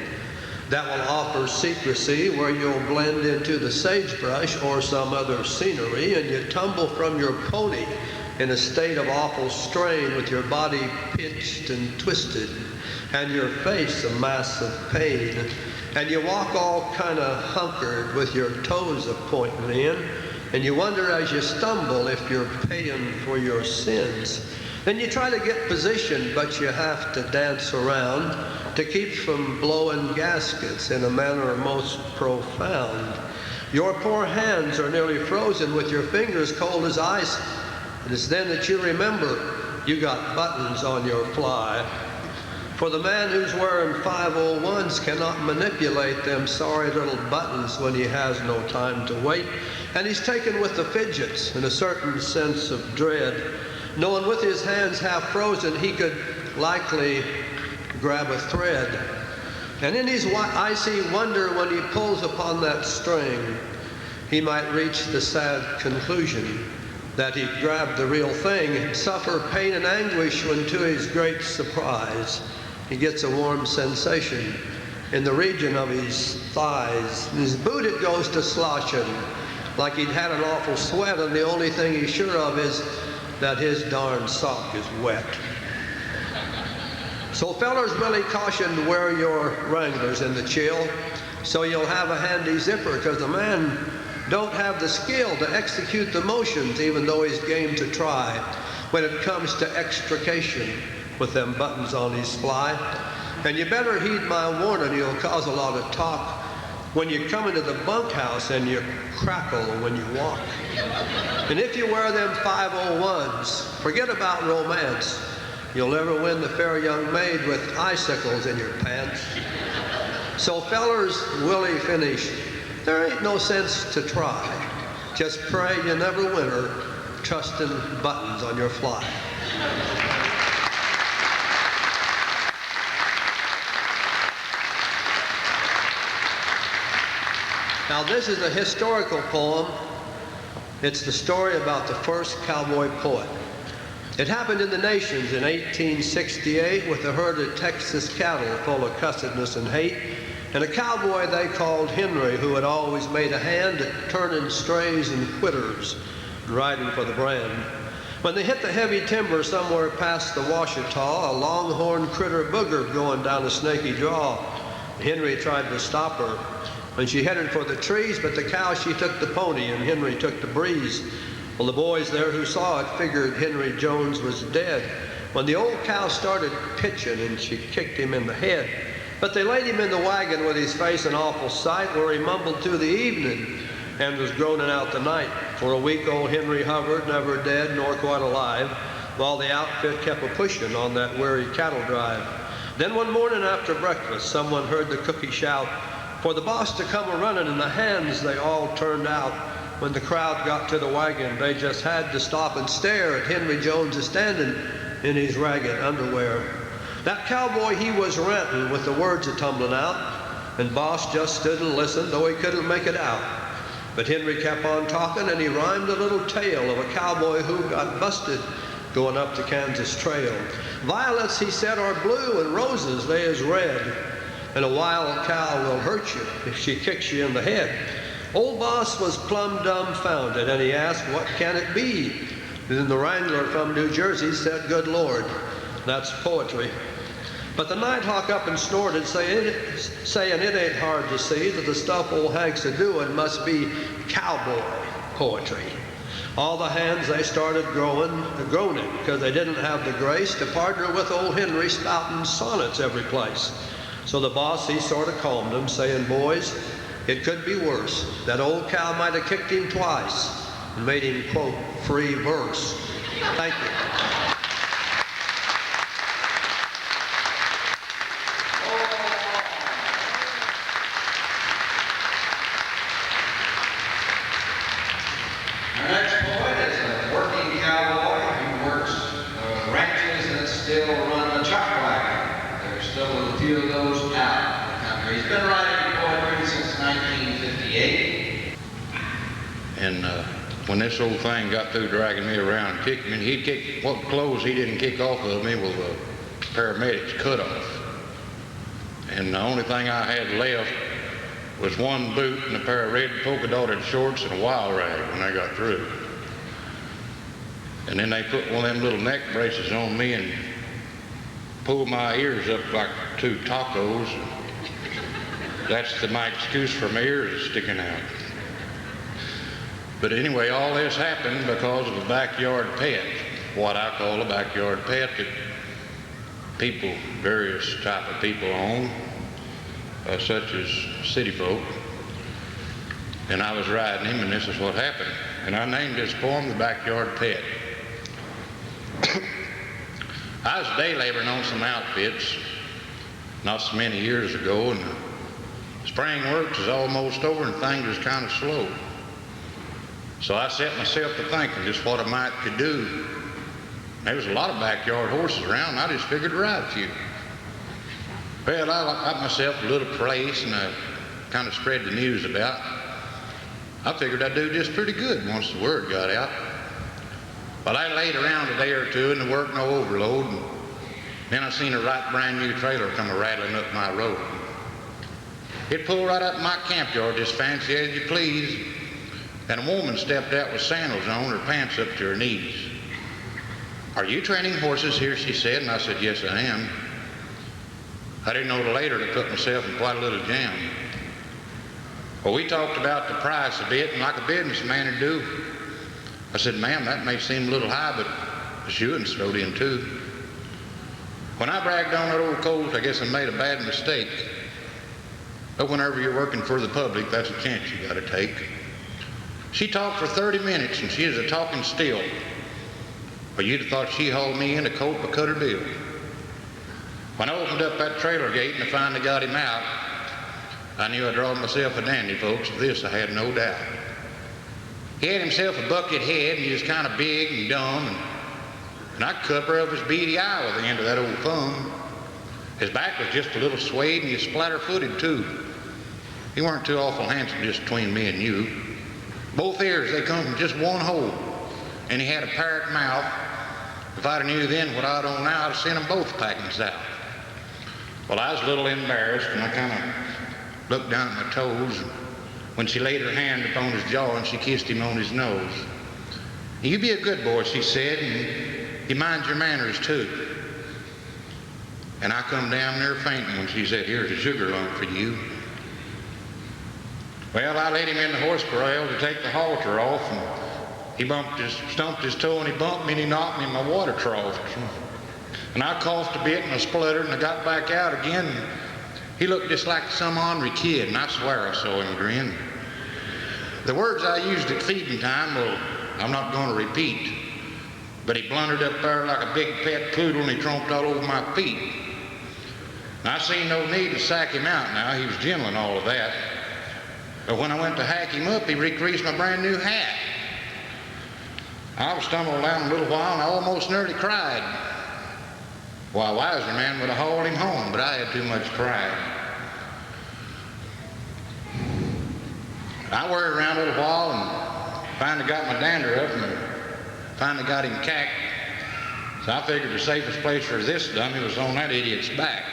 that will offer secrecy where you'll blend into the sagebrush or some other scenery, and you tumble from your pony in a state of awful strain with your body pinched and twisted and your face a mass of pain. And you walk all kind of hunkered with your toes a-pointing in, and you wonder as you stumble if you're paying for your sins. Then you try to get position, but you have to dance around to keep from blowing gaskets in a manner most profound. Your poor hands are nearly frozen with your fingers cold as ice, and it's then that you remember you got buttons on your fly. For the man who's wearing 501s cannot manipulate them sorry little buttons when he has no time to wait, and he's taken with the fidgets in a certain sense of dread, knowing with his hands half frozen he could likely grab a thread. And in his icy wonder when he pulls upon that string, he might reach the sad conclusion that he grabbed the real thing and suffer pain and anguish when to his great surprise he gets a warm sensation in the region of his thighs. And his boot it goes to sloshing like he'd had an awful sweat, and the only thing he's sure of is that his darn sock is wet. So fellers, Willie cautioned, wear your Wranglers in the chill so you'll have a handy zipper, 'cause the man don't have the skill to execute the motions even though he's game to try when it comes to extrication with them buttons on his fly. And you better heed my warning, you'll cause a lot of talk when you come into the bunkhouse and you crackle when you walk. And if you wear them 501s, forget about romance. You'll never win the fair young maid with icicles in your pants. So fellers, Willie finished, there ain't no sense to try. Just pray you never winter trusting buttons on your fly. Now, this is a historical poem. It's the story about the first cowboy poet. It happened in the Nations in 1868 with a herd of Texas cattle full of cussedness and hate, and a cowboy they called Henry, who had always made a hand at turning strays and quitters and riding for the brand. When they hit the heavy timber somewhere past the Washita, a longhorn critter boogered going down a snaky draw. Henry tried to stop her. When she headed for the trees, but the cow, she took the pony, and Henry took the breeze. Well, the boys there who saw it figured Henry Jones was dead when the old cow started pitching and she kicked him in the head. But they laid him in the wagon with his face an awful sight, where he mumbled through the evening and was groaning out the night. For a week old Henry hovered, never dead nor quite alive, while the outfit kept a-pushing on that weary cattle drive. Then one morning after breakfast, someone heard the cookee shout for the boss to come a-running, and the hands they all turned out. When the crowd got to the wagon, they just had to stop and stare at Henry Jones standing in his ragged underwear. That cowboy, he was ranting with the words a-tumbling out, and boss just stood and listened, though he couldn't make it out. But Henry kept on talking, and he rhymed a little tale of a cowboy who got busted going up the Kansas Trail. Violets, he said, are blue, and roses, they is red. And a wild cow will hurt you if she kicks you in the head. Old boss was plumb dumbfounded, and he asked, what can it be? And then the wrangler from New Jersey said, good Lord, that's poetry. But the nighthawk up and snorted, saying it ain't hard to see that the stuff old Hank's a-doing must be cowboy poetry. All the hands, they started groaning, because they didn't have the grace to partner with old Henry spouting sonnets every place. So the boss, he sort of calmed them, saying, boys, it could be worse. That old cow might have kicked him twice and made him quote free verse. Thank you. Our next poet is a working cowboy who works ranches that still run a chuck wagon. There's still a few of those out in the country. He's been writing poetry since 1958. And when this old thing got through dragging me around and kicking me, he'd kick what clothes he didn't kick off of me was a paramedic's cutoff. And the only thing I had left was one boot and a pair of red polka-dotted shorts and a wild rag when I got through. And then they put one of them little neck braces on me and pulled my ears up like two tacos. That's my excuse for my ears sticking out. But anyway, all this happened because of a backyard pet, what I call a backyard pet that people, various type of people own, such as city folk. And I was riding him, and this is what happened. And I named this poem The Backyard Pet. I was day laboring on some outfits not so many years ago, and the spring work was almost over and things was kind of slow. So I set myself to thinking just what I might could do. There was a lot of backyard horses around, and I just figured to ride a few. Well, I got myself a little place, and I kind of spread the news about. I figured I'd do just pretty good once the word got out. Well, I laid around a day or two, and there weren't no overload, and then I seen a right brand new trailer come a-rattling up my road. It pulled right up my camp yard, just fancy as you please, and a woman stepped out with sandals on, her pants up to her knees. Are you training horses here, she said, and I said, yes, I am. I didn't know till later to put myself in quite a little jam. Well, we talked about the price a bit, and like a businessman would do, I said, ma'am, that may seem a little high, but the shoeing's thrown in too. When I bragged on that old colt, I guess I made a bad mistake. But whenever you're working for the public, that's a chance you got to take. She talked for 30 minutes, and she was a-talking still. Well, you'd have thought she hauled me in a colt but cut her bill. When I opened up that trailer gate and I finally got him out, I knew I'd drawn myself a dandy, folks. Of this I had no doubt. He had himself a bucket head, and he was kind of big and dumb, and I could cover up his beady eye with the end of that old thumb. His back was just a little swayed, and he was splatter-footed, too. He weren't too awful handsome just between me and you. Both ears, they come from just one hole. And he had a parrot mouth. If I'd have knew then what I don't now, I'd have sent them both packing south. Well, I was a little embarrassed, and I kind of looked down at my toes. And when she laid her hand upon his jaw and she kissed him on his nose. "You be a good boy," she said, "and you mind your manners too." And I come damn near fainting when she said, "Here's a sugar lump for you." Well, I laid him in the horse corral to take the halter off, and he stumped his toe, and he bumped me, and he knocked me in my water trough. And I coughed a bit, and I spluttered, and I got back out again. And he looked just like some ornery kid, and I swear I saw him grin. The words I used at feeding time, well, I'm not going to repeat, but he blundered up there like a big pet poodle, and he tromped all over my feet. And I seen no need to sack him out now. He was gentle and all of that. But when I went to hack him up, he recreased my brand new hat. I was stumbling down a little while, and I almost nearly cried. Why, a wiser man would have hauled him home, but I had too much pride. I worried around a little while and finally got my dander up and finally got him cacked. So I figured the safest place for this dummy was on that idiot's back.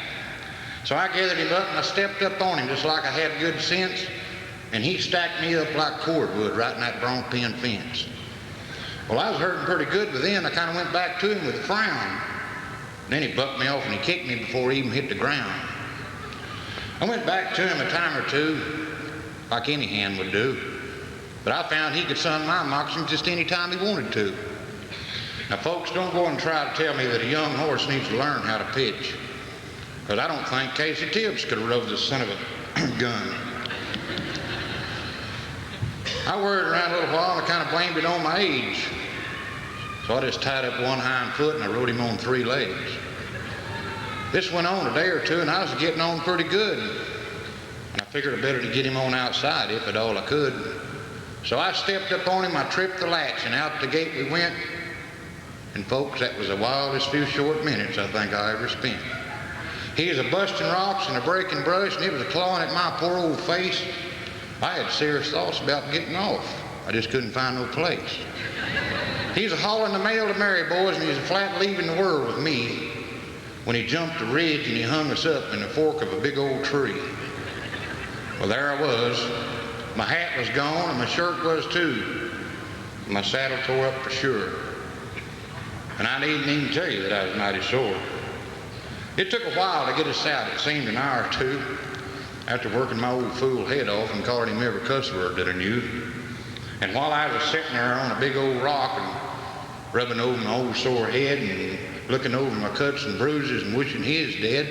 So I gathered him up and I stepped up on him just like I had good sense, and he stacked me up like cordwood right in that bronc pen fence. Well, I was hurting pretty good, but then I kind of went back to him with a frown. Then he bucked me off and he kicked me before he even hit the ground. I went back to him a time or two, like any hand would do, but I found he could sun my moccasin just any time he wanted to. Now, folks, don't go and try to tell me that a young horse needs to learn how to pitch, because I don't think Casey Tibbs could have rode the son of a gun. I worried around a little while and I kind of blamed it on my age. So I just tied up one hind foot and I rode him on 3 legs. This went on a day or two and I was getting on pretty good. And I figured I better to get him on outside if at all I could. So I stepped up on him, I tripped the latch, and out the gate we went. And folks, that was the wildest few short minutes I think I ever spent. He was a busting rocks and a breaking brush, and it was a clawing at my poor old face. I had serious thoughts about getting off. I just couldn't find no place. He's a hauling the mail to Mary Boys, and he's a flat leaving the world with me when he jumped the ridge and he hung us up in the fork of a big old tree. Well, there I was. My hat was gone, and my shirt was too. My saddle tore up for sure. And I needn't even tell you that I was mighty sore. It took a while to get us out. It seemed an hour or two after working my old fool head off and calling him every cuss word that I knew. And while I was sitting there on a big old rock and rubbing over my old sore head and looking over my cuts and bruises and wishing he was dead,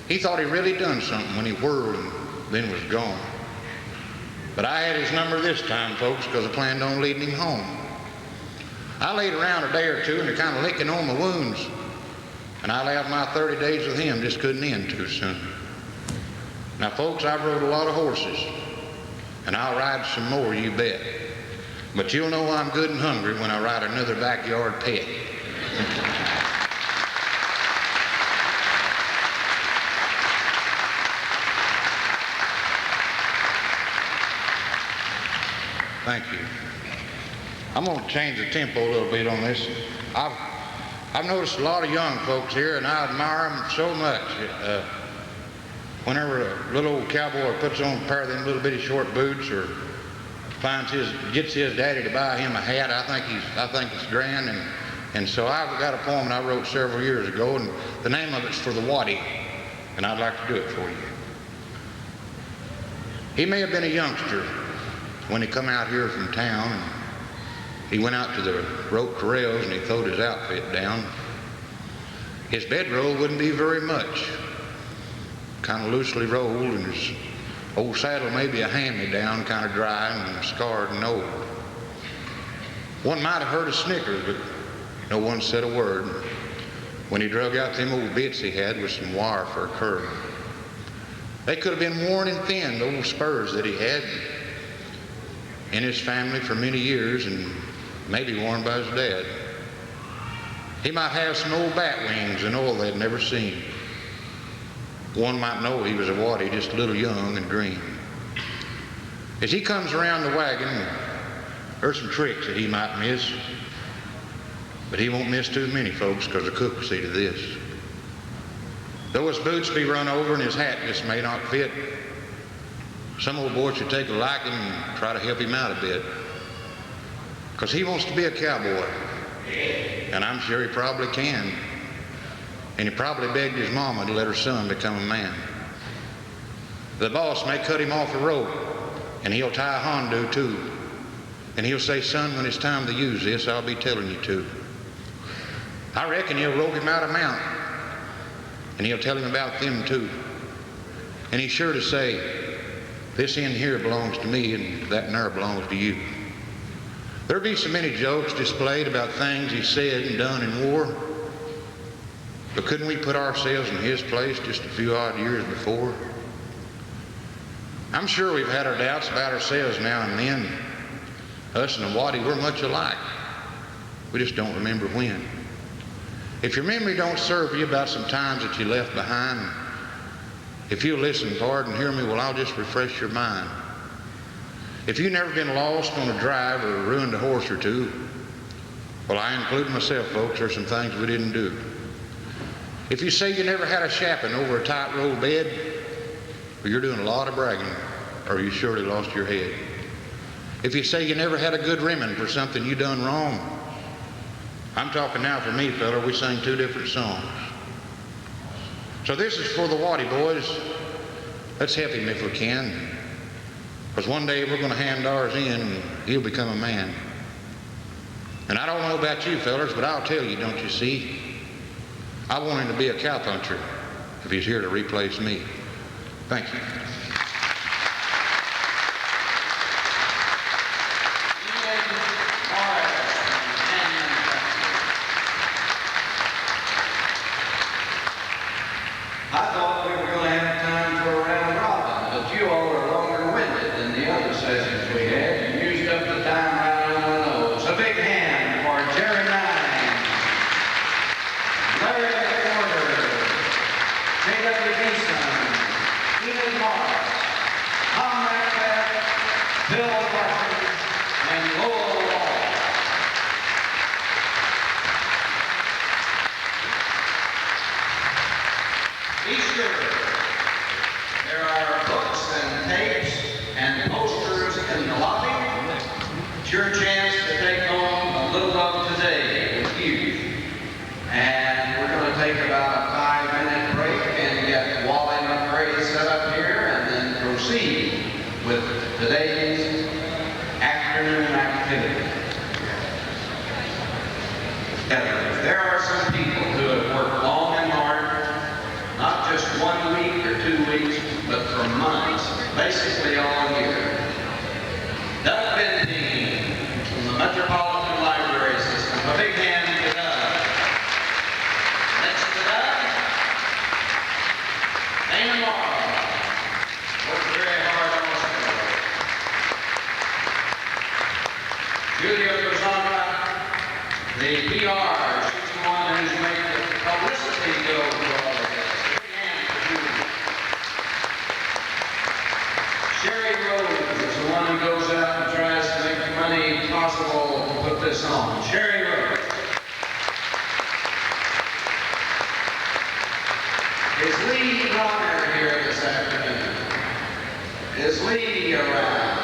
he thought he really done something when he whirled and then was gone. But I had his number this time, folks, because I planned on leading him home. I laid around a day or two and they're kind of licking on my wounds, and I allowed my 30 days with him just couldn't end too soon. Now, folks, I've rode a lot of horses, and I'll ride some more, you bet. But you'll know I'm good and hungry when I ride another backyard pet. Thank you. I'm going to change the tempo a little bit on this. I've noticed a lot of young folks here, and I admire them so much. Whenever a little old cowboy puts on a pair of them little bitty short boots, or gets his daddy to buy him a hat, I think it's grand. And so I've got a poem that I wrote several years ago, and the name of it's For the Waddy, and I'd like to do it for you. He may have been a youngster when he come out here from town, and he went out to the rope corrals and he throwed his outfit down. His bedroll wouldn't be very much, kind of loosely rolled, and his old saddle maybe a hand-me-down, kind of dry and scarred and old. One might have heard a snicker, but no one said a word when he drug out them old bits he had with some wire for a curb. They could have been worn and thin, the old spurs that he had in his family for many years, and maybe worn by his dad. He might have some old bat wings and oil they'd never seen. One might know he was a waddy, just a little young and green. As he comes around the wagon, there's some tricks that he might miss, but he won't miss too many, folks, because the cook will see to this. Though his boots be run over and his hat just may not fit, some old boy should take a liking and try to help him out a bit, because he wants to be a cowboy, and I'm sure he probably can. And he probably begged his mama to let her son become a man. The boss may cut him off a rope, and he'll tie a hondo too. And he'll say, son, when it's time to use this, I'll be telling you to. I reckon he'll rope him out a mount, and he'll tell him about them too. And he's sure to say, this end here belongs to me, and that there belongs to you. There'll be so many jokes displayed about things he said and done in war. But couldn't we put ourselves in his place just a few odd years before? I'm sure we've had our doubts about ourselves now and then. Us and the Waddy, we're much alike. We just don't remember when. If your memory don't serve you about some times that you left behind, if you'll listen hard and hear me, well, I'll just refresh your mind. If you've never been lost on a drive or ruined a horse or two, well, I include myself, folks, there's some things we didn't do. If you say you never had a chaplain over a tight roll bed, well, you're doing a lot of bragging, or you surely lost your head. If you say you never had a good rimming for something you done wrong, I'm talking now for me, fella, we sang two different songs. So this is for the Waddy boys. Let's help him if we can. Because one day we're going to hand ours in and he'll become a man. And I don't know about you fellas, but I'll tell you, don't you see? I want him to be a cowpuncher if he's here to replace me. Thank you. I thought we were going to have time for a round robin, but you all are longer winded than the other sessions we had. You used up the time right on the nose. A big hand for Jerry Nine, Larry Porter, J.W. Beeson, Enid Morris, Tom Metcalf, Bill Parsons, and Lowell Wall. Be sure there are books and tapes and posters in the lobby. It's your chance to take home a little of today with you. And we're going to take about a 5-minute break and get Wally McRae set up here and then proceed with today's afternoon activity. There are some people who have worked long and hard, not just 1 week or 2 weeks, but for months, basically all year. Doug Benzine from the Metropolitan Library System. A big hand to Doug. Next to Doug, Dana Morrow. Worked very hard on the Julia Rosana, the PR. She's the one who's made the publicity go for all of this. Sherry Rhodes is the one who goes out and tries to make the money possible to put this on. Sherry Rhodes. Is Lee Bronner here this afternoon? Is Lee around?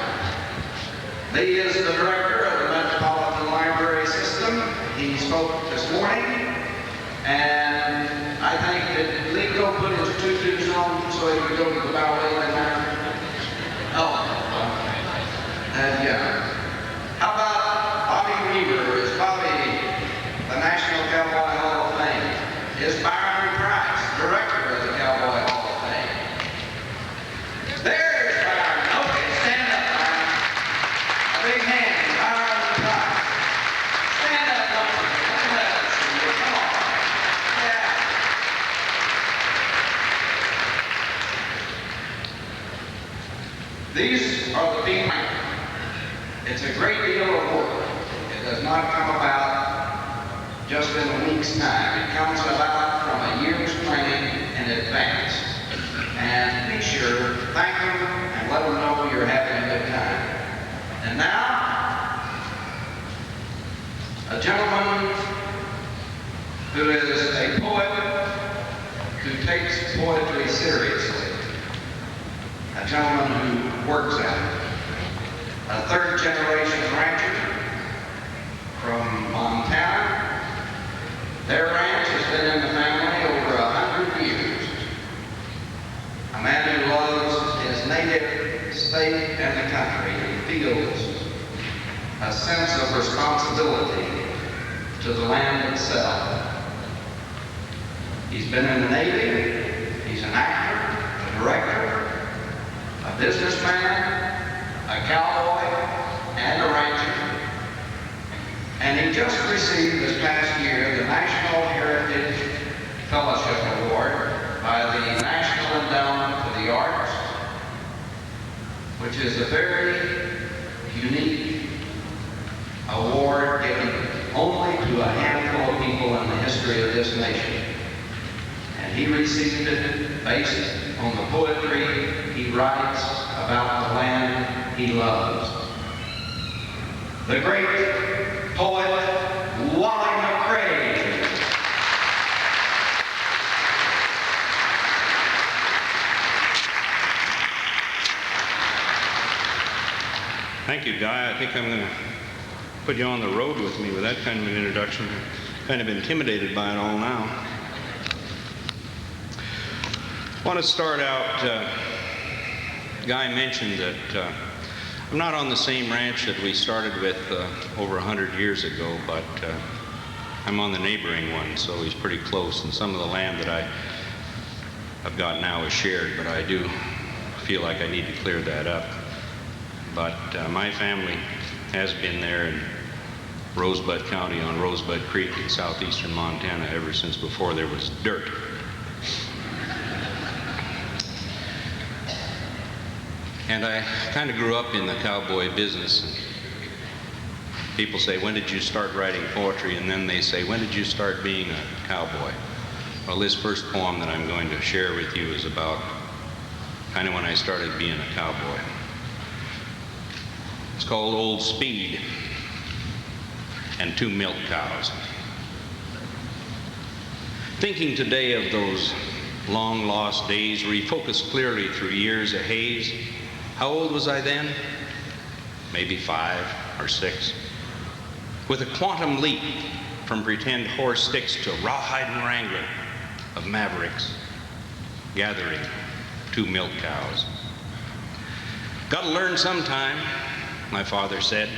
Lee is the director of the Metropolitan Library System. He spoke this morning, and I think that Lee go put his tutus on so he could go to the ballet tonight. Oh, yeah. How about Bobby Weaver? Is Bobby the National Cowboy Hall of Fame? Is Byron Price, director of the Cowboy Hall of Fame? There's Byron. Okay, stand up, Byron. A big hand, Byron Price. Stand up, Byron. Come on. Yeah. These are the people. It's a great deal of work. It does not come about just in a week's time. It comes about from a year's planning in advance. And be sure, thank them, and let them know you're having a good time. And now, a gentleman who is a poet who takes poetry seriously, a gentleman who works at it, a third-generation rancher from Montana. Their ranch has been in the family over 100 years. A man who loves his native state and the country and feels a sense of responsibility to the land itself. He's been in the Navy, he's an actor, a director, a businessman, a cowboy, and a rancher. And he just received this past year the National Heritage Fellowship Award by the National Endowment for the Arts, which is a very unique award given only to a handful of people in the history of this nation. And he received it based on the poetry he writes about the land he loves. The great poet Wally McCrae. Thank you, Guy. I think I'm going to put you on the road with me with that kind of an introduction. I'm kind of intimidated by it all now. I want to start out, Guy mentioned that I'm not on the same ranch that we started with over 100 years ago, but I'm on the neighboring one, so he's pretty close. And some of the land that I've got now is shared, but I do feel like I need to clear that up. But my family has been there in Rosebud County on Rosebud Creek in southeastern Montana ever since before there was dirt. And I kind of grew up in the cowboy business. And people say, when did you start writing poetry? And then they say, when did you start being a cowboy? Well, this first poem that I'm going to share with you is about kind of when I started being a cowboy. It's called Old Speed and Two Milk Cows. Thinking today of those long lost days, refocused clearly through years of haze. How old was I then? Maybe 5 or 6. With a quantum leap from pretend horse sticks to rawhide and wrangler of mavericks, gathering 2 milk cows. Got to learn sometime, my father said.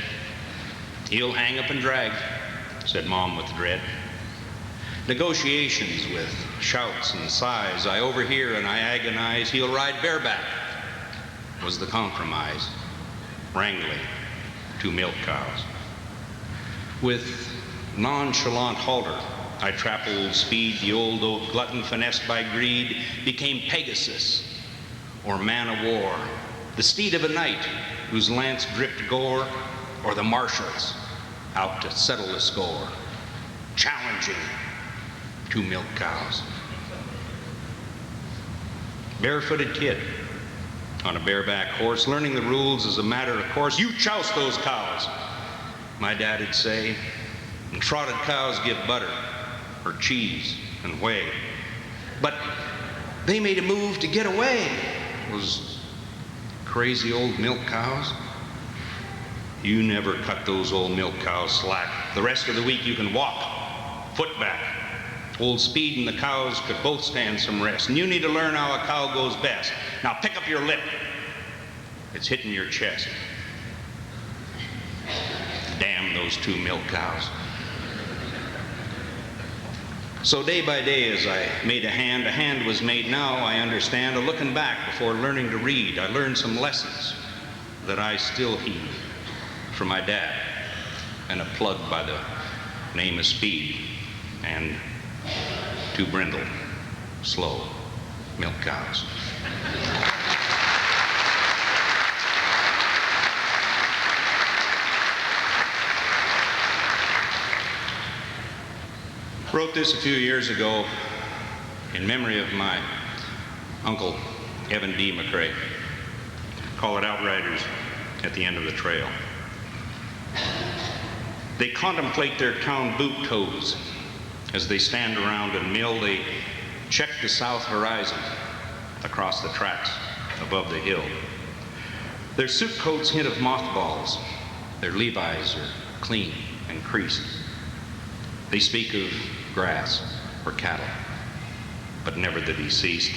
He'll hang up and drag, said Mom with dread. Negotiations with shouts and sighs, I overhear and I agonize. He'll ride bareback, was the compromise, wrangling 2 milk cows. With nonchalant halter, I trap Old Speed, the old oak glutton finessed by greed, became Pegasus, or man of war, the steed of a knight whose lance dripped gore, or the marshals out to settle the score, challenging 2 milk cows. Barefooted kid on a bareback horse, learning the rules as a matter of course. You chouse those cows, my dad'd say, and trotted cows give butter or cheese and whey. But they made a move to get away. Those crazy old milk cows. You never cut those old milk cows slack. The rest of the week you can walk, foot back. Old Speed and the cows could both stand some rest. And you need to learn how a cow goes best. Now pick up your lip. It's hitting your chest. Damn those 2 milk cows. So day by day as I made a hand was made now, I understand. A looking back before learning to read, I learned some lessons that I still heed from my dad, and a plug by the name of Speed, and 2 brindle, slow milk cows. Wrote this a few years ago in memory of my uncle, Evan D. McCrae. Call it Outriders at the End of the Trail. They contemplate their town boot toes. As they stand around and mill, they check the south horizon across the tracks above the hill. Their suit coats hint of mothballs. Their Levi's are clean and creased. They speak of grass or cattle, but never the deceased.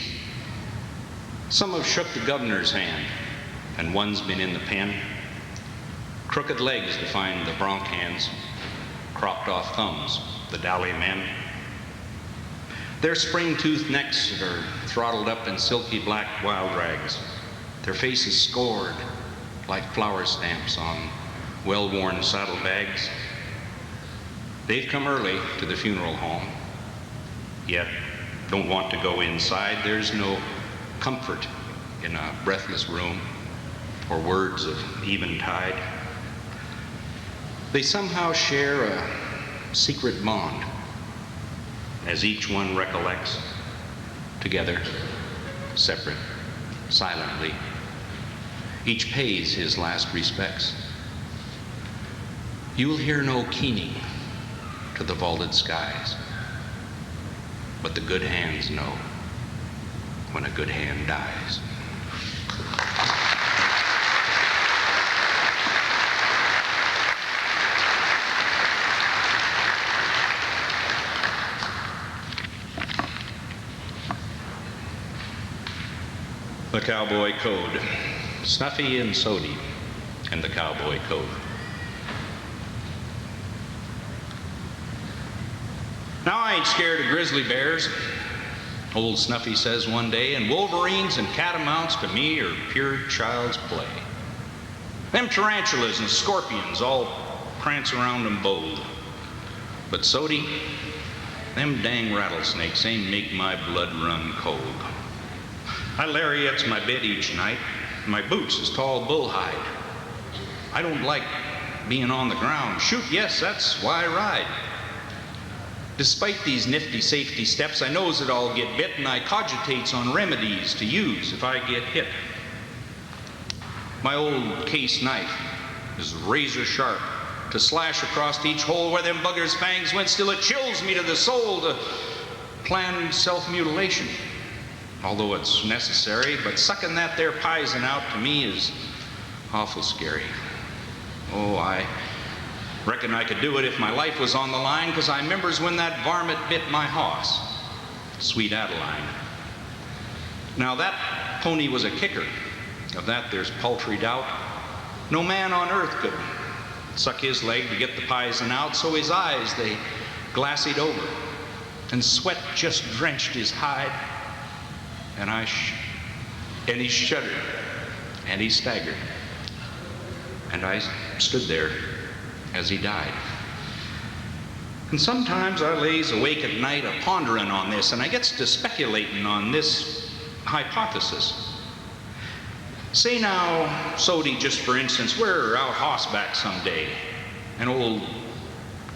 Some have shook the governor's hand, and one's been in the pen. Crooked legs define the bronc hands, cropped off thumbs, the dally men. Their spring-toothed necks are throttled up in silky black wild rags. Their faces scored like flower stamps on well-worn saddlebags. They've come early to the funeral home, yet don't want to go inside. There's no comfort in a breathless room or words of eventide. They somehow share a secret bond as each one recollects, together, separate, silently. Each pays his last respects. You'll hear no keening to the vaulted skies, but the good hands know when a good hand dies. The Cowboy Code. Snuffy and Sody and the Cowboy Code. Now I ain't scared of grizzly bears, old Snuffy says one day, and wolverines and catamounts to me are pure child's play. Them tarantulas and scorpions all prance around them bold. But Sody, them dang rattlesnakes, they make my blood run cold. I lariats my bed each night. My boots is tall bull hide. I don't like being on the ground. Shoot, yes, that's why I ride. Despite these nifty safety steps, I knows that I'll get bit, and I cogitates on remedies to use if I get hit. My old case knife is razor sharp to slash across each hole where them buggers' fangs went. Still, it chills me to the soul to plan self-mutilation. Although it's necessary, but sucking that there pison out to me is awful scary. Oh, I reckon I could do it if my life was on the line, 'cause I remembers when that varmint bit my hoss, Sweet Adeline. Now that pony was a kicker, of that there's paltry doubt. No man on earth could suck his leg to get the pison out, so his eyes, they glassied over, and sweat just drenched his hide. And he shuddered, and he staggered, and I stood there as he died. And sometimes I lays awake at night a-pondering on this, and I gets to speculating on this hypothesis. Say now, Sody, just for instance, we're out hossback someday, and old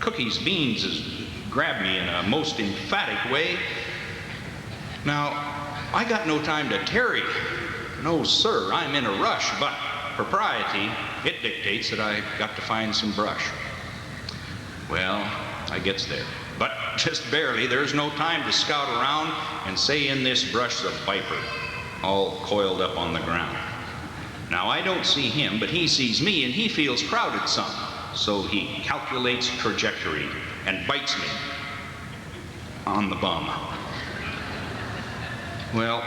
Cookies Beans has grabbed me in a most emphatic way. Now, I got no time to tarry. No, sir, I'm in a rush, but propriety, it dictates that I got to find some brush. Well, I gets there, but just barely. There's no time to scout around and say in this brush's a viper, all coiled up on the ground. Now, I don't see him, but he sees me, and he feels crowded some, so he calculates trajectory and bites me on the bum. Well,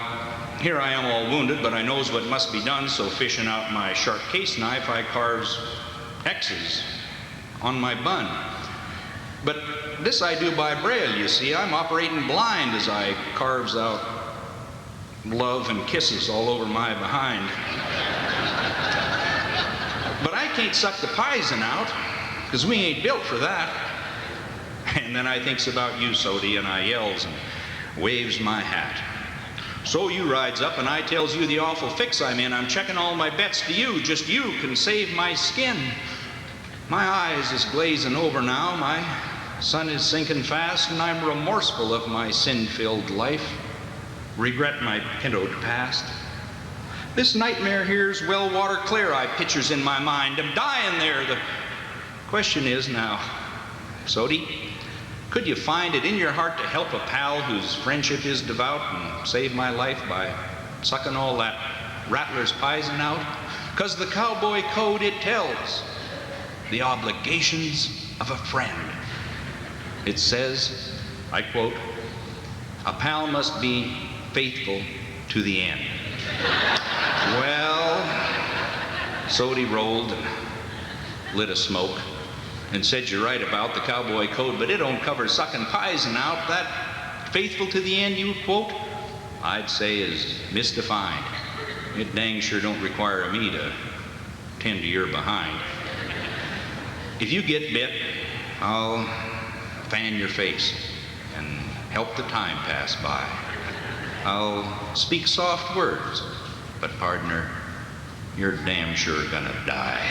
here I am all wounded, but I knows what must be done, so fishing out my sharp case knife, I carves X's on my bun. But this I do by braille, you see. I'm operating blind as I carves out love and kisses all over my behind. But I can't suck the pison out, 'cause we ain't built for that. And then I thinks about you, Sody, and I yells and waves my hat. So you rides up, and I tells you the awful fix I'm in. I'm checking all my bets to you. Just you can save my skin. My eyes is glazing over now. My sun is sinking fast, and I'm remorseful of my sin-filled life. Regret my pindled past. This nightmare here's well water clear I pictures in my mind. I'm dying there. The question is now, Sody, could you find it in your heart to help a pal whose friendship is devout and save my life by sucking all that rattler's poison out? 'Cause the Cowboy Code, it tells the obligations of a friend. It says, I quote, "A pal must be faithful to the end." Well, Sody rolled and lit a smoke and said, "You're right about the Cowboy Code, but it don't cover sucking poison out. That faithful to the end you quote, I'd say is misdefined. It dang sure don't require me to tend to your behind. If you get bit, I'll fan your face and help the time pass by. I'll speak soft words, but partner, you're damn sure gonna die."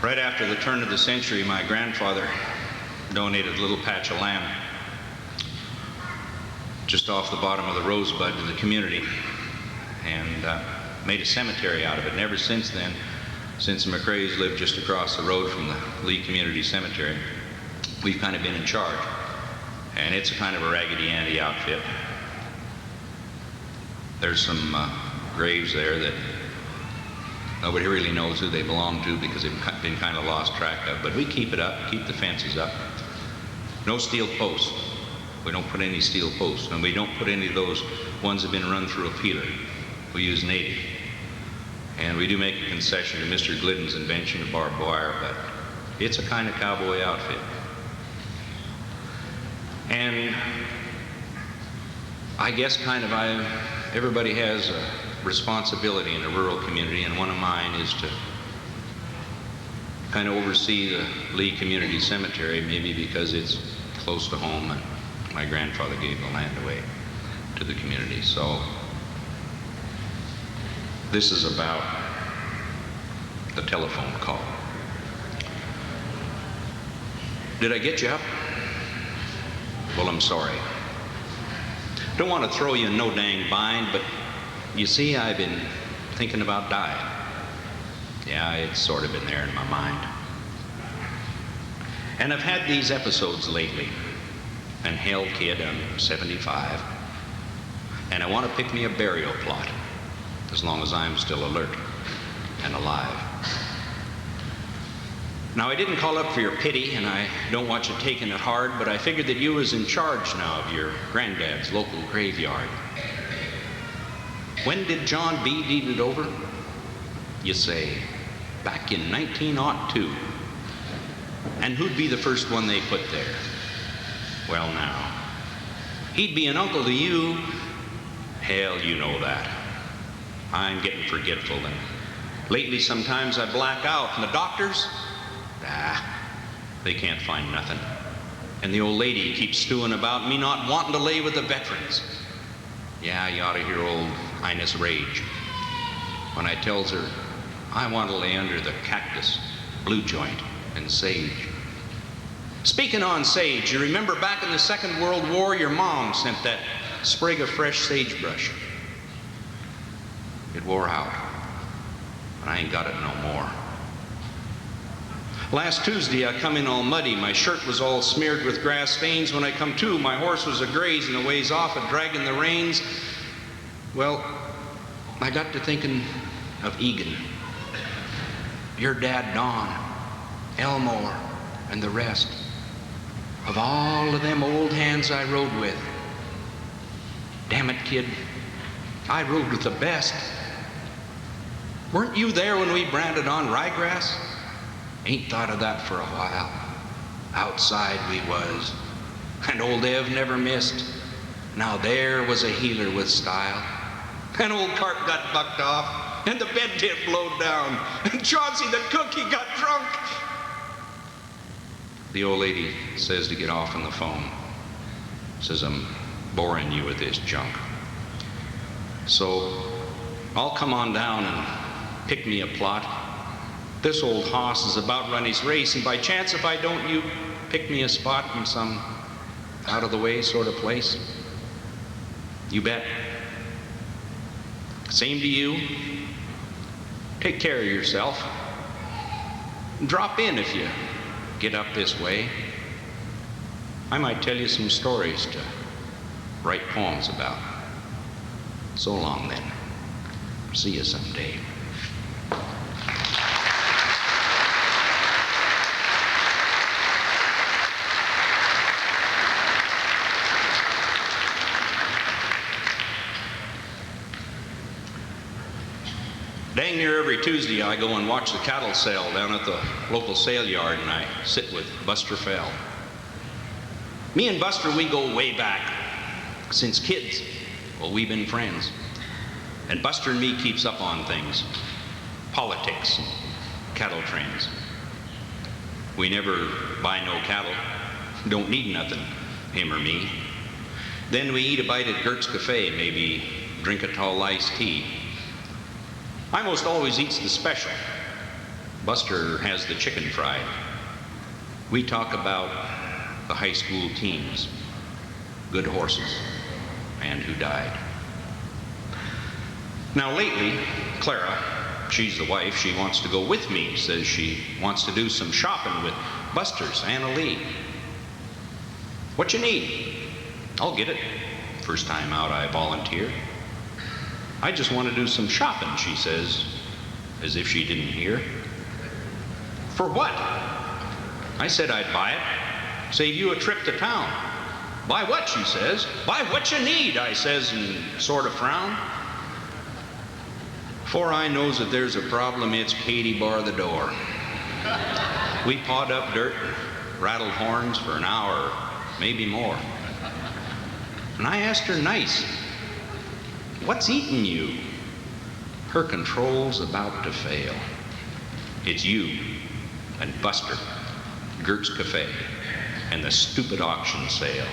Right after the turn of the century, my grandfather donated a little patch of land just off the bottom of the Rosebud to the community and made a cemetery out of it. And ever since then, since the McRae's lived just across the road from the Lee Community Cemetery, we've kind of been in charge. And it's a kind of a Raggedy Andy outfit. There's some graves there that nobody really knows who they belong to because they've been kind of lost track of. But we keep it up, keep the fences up. No steel posts. We don't put any steel posts. And we don't put any of those ones that have been run through a peeler. We use native. And we do make a concession to Mr. Glidden's invention of barbed wire, but it's a kind of cowboy outfit. And I guess kind of everybody has a responsibility in a rural community, and one of mine is to kind of oversee the Lee Community Cemetery, maybe because it's close to home and my grandfather gave the land away to the community. So this is about the telephone call. Did I get you up? Well, I'm sorry. Don't want to throw you in no dang bind, but you see, I've been thinking about dying. Yeah, it's sort of been there in my mind. And I've had these episodes lately. And hell, kid, I'm 75. And I want to pick me a burial plot, as long as I'm still alert and alive. Now, I didn't call up for your pity, and I don't want you taking it hard, but I figured that you was in charge now of your granddad's local graveyard. When did John B. deed it over? You say, back in 1902. And who'd be the first one they put there? Well, now, he'd be an uncle to you. Hell, you know that. I'm getting forgetful, and lately sometimes I black out, and the doctors, they can't find nothing. And the old lady keeps stewing about me not wanting to lay with the veterans. Yeah, you ought to hear old Ines rage when I tells her I want to lay under the cactus, blue joint, and sage. Speaking on sage, you remember back in the Second World War, your mom sent that sprig of fresh sagebrush. It wore out, and I ain't got it no more. Last Tuesday, I come in all muddy. My shirt was all smeared with grass stains. When I come to, my horse was a-grazing a ways off, a-dragging the reins. Well, I got to thinking of Egan, your dad Don, Elmore, and the rest. Of all of them old hands I rode with. Damn it, kid, I rode with the best. Weren't you there when we branded on ryegrass? Ain't thought of that for a while. Outside we was, and old Ev never missed. Now there was a healer with style. An old cart got bucked off, and the bed tent blowed down, and Chauncey the cook, he got drunk. The old lady says to get off on the phone. Says, I'm boring you with this junk. So I'll come on down and pick me a plot. This old hoss is about run his race, and by chance if I don't, you pick me a spot in some out-of-the-way sort of place? You bet. Same to you. Take care of yourself. Drop in if you get up this way. I might tell you some stories to write poems about. So long then. See you someday. Dang near every Tuesday I go and watch the cattle sale down at the local sale yard, and I sit with Buster Fell. Me and Buster, we go way back. Since kids, well, we've been friends. And Buster and me keeps up on things. Politics, and cattle trends. We never buy no cattle. Don't need nothing, him or me. Then we eat a bite at Gert's Cafe, maybe drink a tall iced tea. I most always eats the special. Buster has the chicken fried. We talk about the high school teams, good horses, and who died. Now lately, Clara, she's the wife, she wants to go with me, says she wants to do some shopping with Buster's, Anna Lee. What you need? I'll get it. First time out I volunteer. I just want to do some shopping, she says, as if she didn't hear. For what? I said I'd buy it. Save you a trip to town. Buy what, she says. Buy what you need, I says, and sort of frown. For I knows that there's a problem, it's Katie bar the door. We pawed up dirt, rattled horns for an hour, maybe more. And I asked her nice, what's eating you? Her control's about to fail. It's you and Buster, Gert's Cafe, and the stupid auction sale.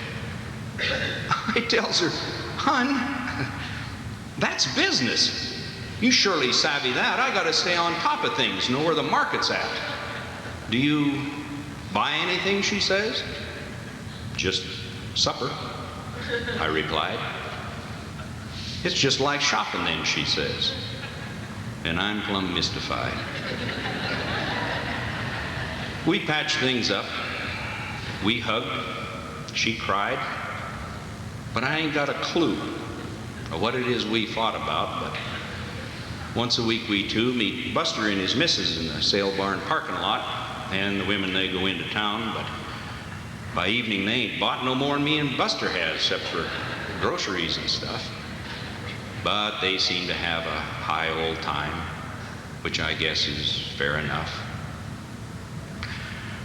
I tells her, hun, that's business. You surely savvy that. I gotta stay on top of things, know where the market's at. Do you buy anything, she says? Just supper, I replied. It's just like shopping then, she says. And I'm plumb mystified. We patched things up. We hugged. She cried. But I ain't got a clue of what it is we fought about. But once a week we two meet Buster and his missus in the sale barn parking lot, and the women, they go into town. But by evening they ain't bought no more than me and Buster has, except for groceries and stuff. But they seem to have a high old time, which I guess is fair enough.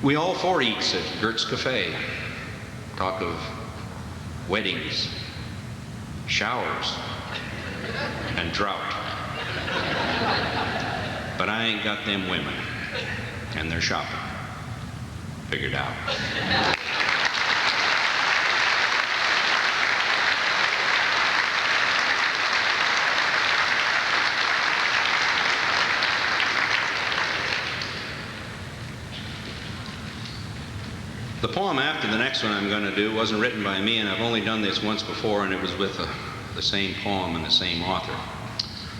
We all four eats at Gert's Cafe. Talk of weddings, showers, and drought. But I ain't got them women and their shopping figured out. The poem after the next one I'm going to do wasn't written by me, and I've only done this once before, and it was with the same poem and the same author.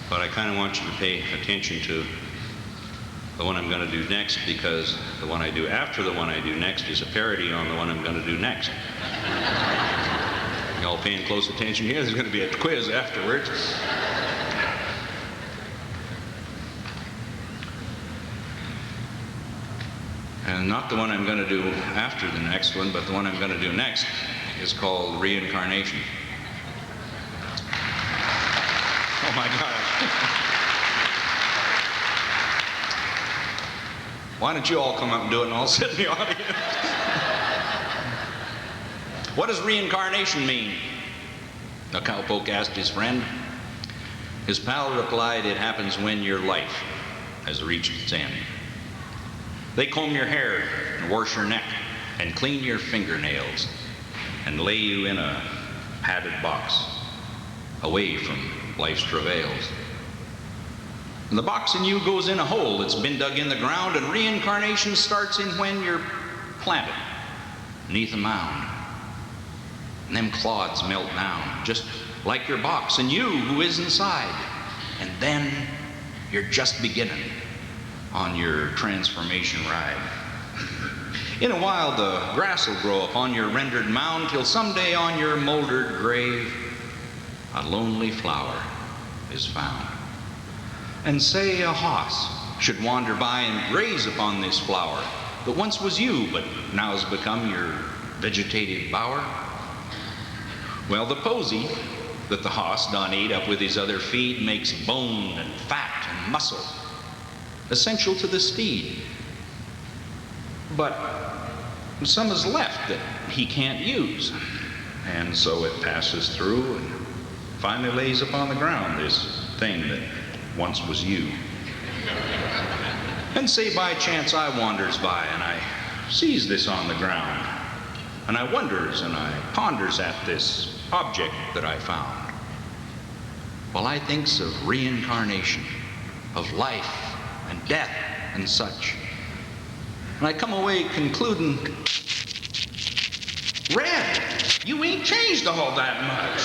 But I kind of want you to pay attention to the one I'm going to do next, because the one I do after the one I do next is a parody on the one I'm going to do next. Y'all paying close attention here? There's going to be a quiz afterwards. And not the one I'm going to do after the next one, but the one I'm going to do next is called Reincarnation. Oh my gosh. Why don't you all come up and do it and I'll sit in the audience? What does reincarnation mean? A cowpoke asked his friend. His pal replied, it happens when your life has reached its end. They comb your hair and wash your neck and clean your fingernails and lay you in a padded box away from life's travails. And the box in you goes in a hole that's been dug in the ground, and reincarnation starts in when you're planted beneath a mound. And them clods melt down, just like your box, and you who is inside. And then you're just beginning on your transformation ride. In a while, the grass will grow upon your rendered mound, till someday on your moldered grave, a lonely flower is found. And say a hoss should wander by and graze upon this flower that once was you, but now has become your vegetative bower. Well, the posy that the hoss done ate up with his other feed makes bone and fat and muscle, essential to the steed. But some is left that he can't use, and so it passes through and finally lays upon the ground, this thing that once was you. And say by chance I wanders by and I sees this on the ground, and I wonders and I ponders at this object that I found. Well, I thinks of reincarnation, of life and death and such. And I come away concluding, Red, you ain't changed all that much.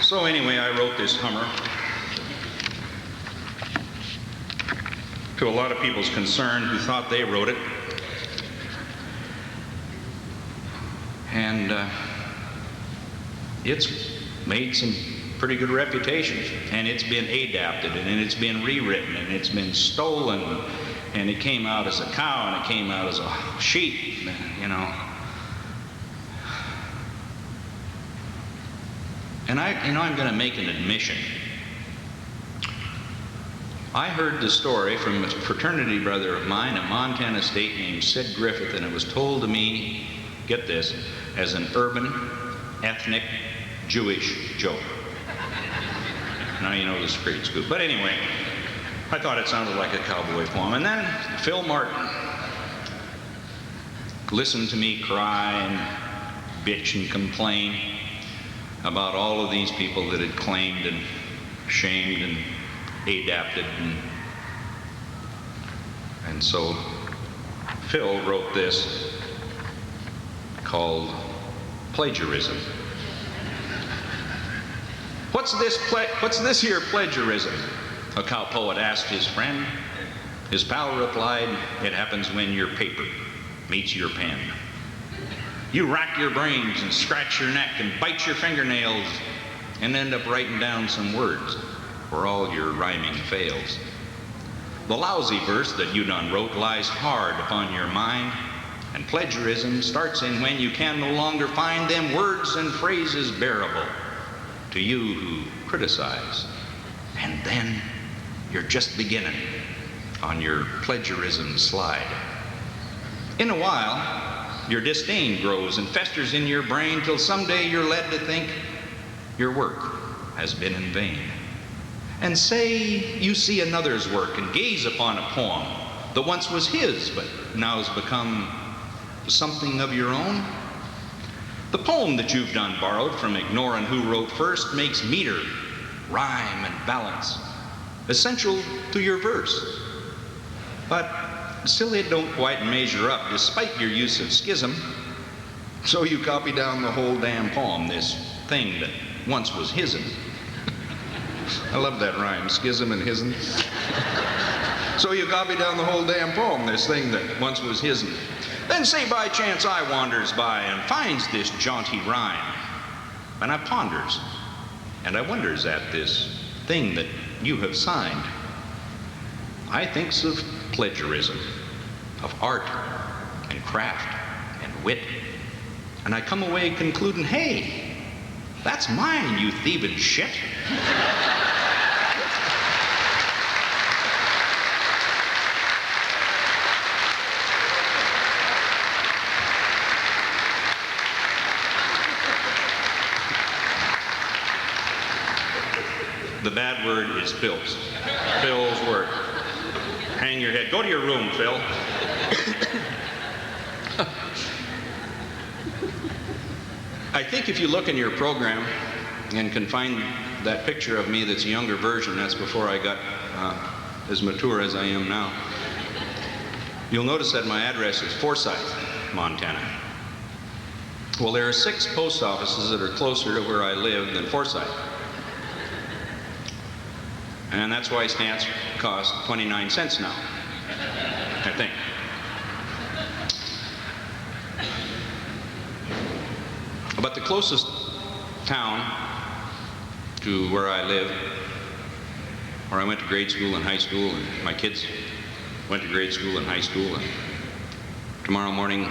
So anyway, I wrote this Hummer. To a lot of people's concern who thought they wrote it. And it's made some pretty good reputations, and it's been adapted, and it's been rewritten, and it's been stolen, and it came out as a cow, and it came out as a sheep, you know. And I'm going to make an admission. I heard the story from a fraternity brother of mine in Montana State named Sid Griffith, and it was told to me, get this, as an urban, ethnic, Jewish joke. Now you know the street scoop. But anyway, I thought it sounded like a cowboy poem. And then Phil Martin listened to me cry and bitch and complain about all of these people that had claimed and shamed and adapted. And so Phil wrote this called Plagiarism. What's this here plagiarism? A cow poet asked his friend. His pal replied, it happens when your paper meets your pen. You rack your brains and scratch your neck and bite your fingernails and end up writing down some words where all your rhyming fails. The lousy verse that you done wrote lies hard upon your mind, and plagiarism starts in when you can no longer find them words and phrases bearable to you who criticize. And then you're just beginning on your plagiarism slide. In a while, your disdain grows and festers in your brain till someday you're led to think your work has been in vain. And say you see another's work and gaze upon a poem that once was his but now has become something of your own. The poem that you've done borrowed from ignoring who wrote first makes meter, rhyme, and balance essential to your verse. But still it don't quite measure up despite your use of schism. So you copy down the whole damn poem, this thing that once was his'n. I love that rhyme, schism and his'n. So you copy down the whole damn poem, this thing that once was his'n. Then say by chance I wanders by and finds this jaunty rhyme. And I ponders and I wonders at this thing that you have signed. I thinks of plagiarism, of art and craft and wit, and I come away concluding, hey, that's mine, you thieving shit. The bad word is Phil's. Phil's word. Hang your head. Go to your room, Phil. I think if you look in your program, and can find that picture of me that's a younger version, that's before I got as mature as I am now, you'll notice that my address is Forsyth, Montana. Well, there are 6 post offices that are closer to where I live than Forsyth. And that's why stamps cost 29 cents now, I think. But the closest town to where I live, where I went to grade school and high school, and my kids went to grade school and high school, and tomorrow morning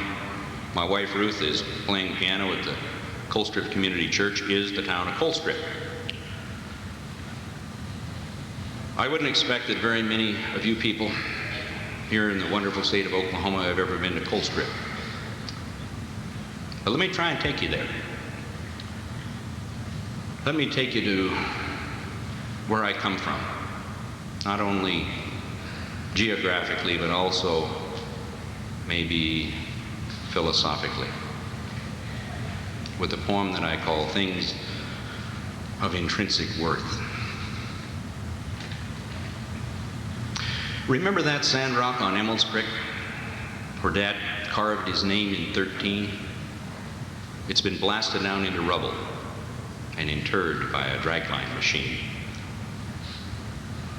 my wife Ruth is playing piano at the Colstrip Community Church, is the town of Colstrip. I wouldn't expect that very many of you people here in the wonderful state of Oklahoma have ever been to Colstrip. But let me try and take you there. Let me take you to where I come from, not only geographically, but also maybe philosophically, with a poem that I call Things of Intrinsic Worth. Remember that sand rock on Emmel's Creek where Dad carved his name in 13? It's been blasted down into rubble and interred by a dragline machine.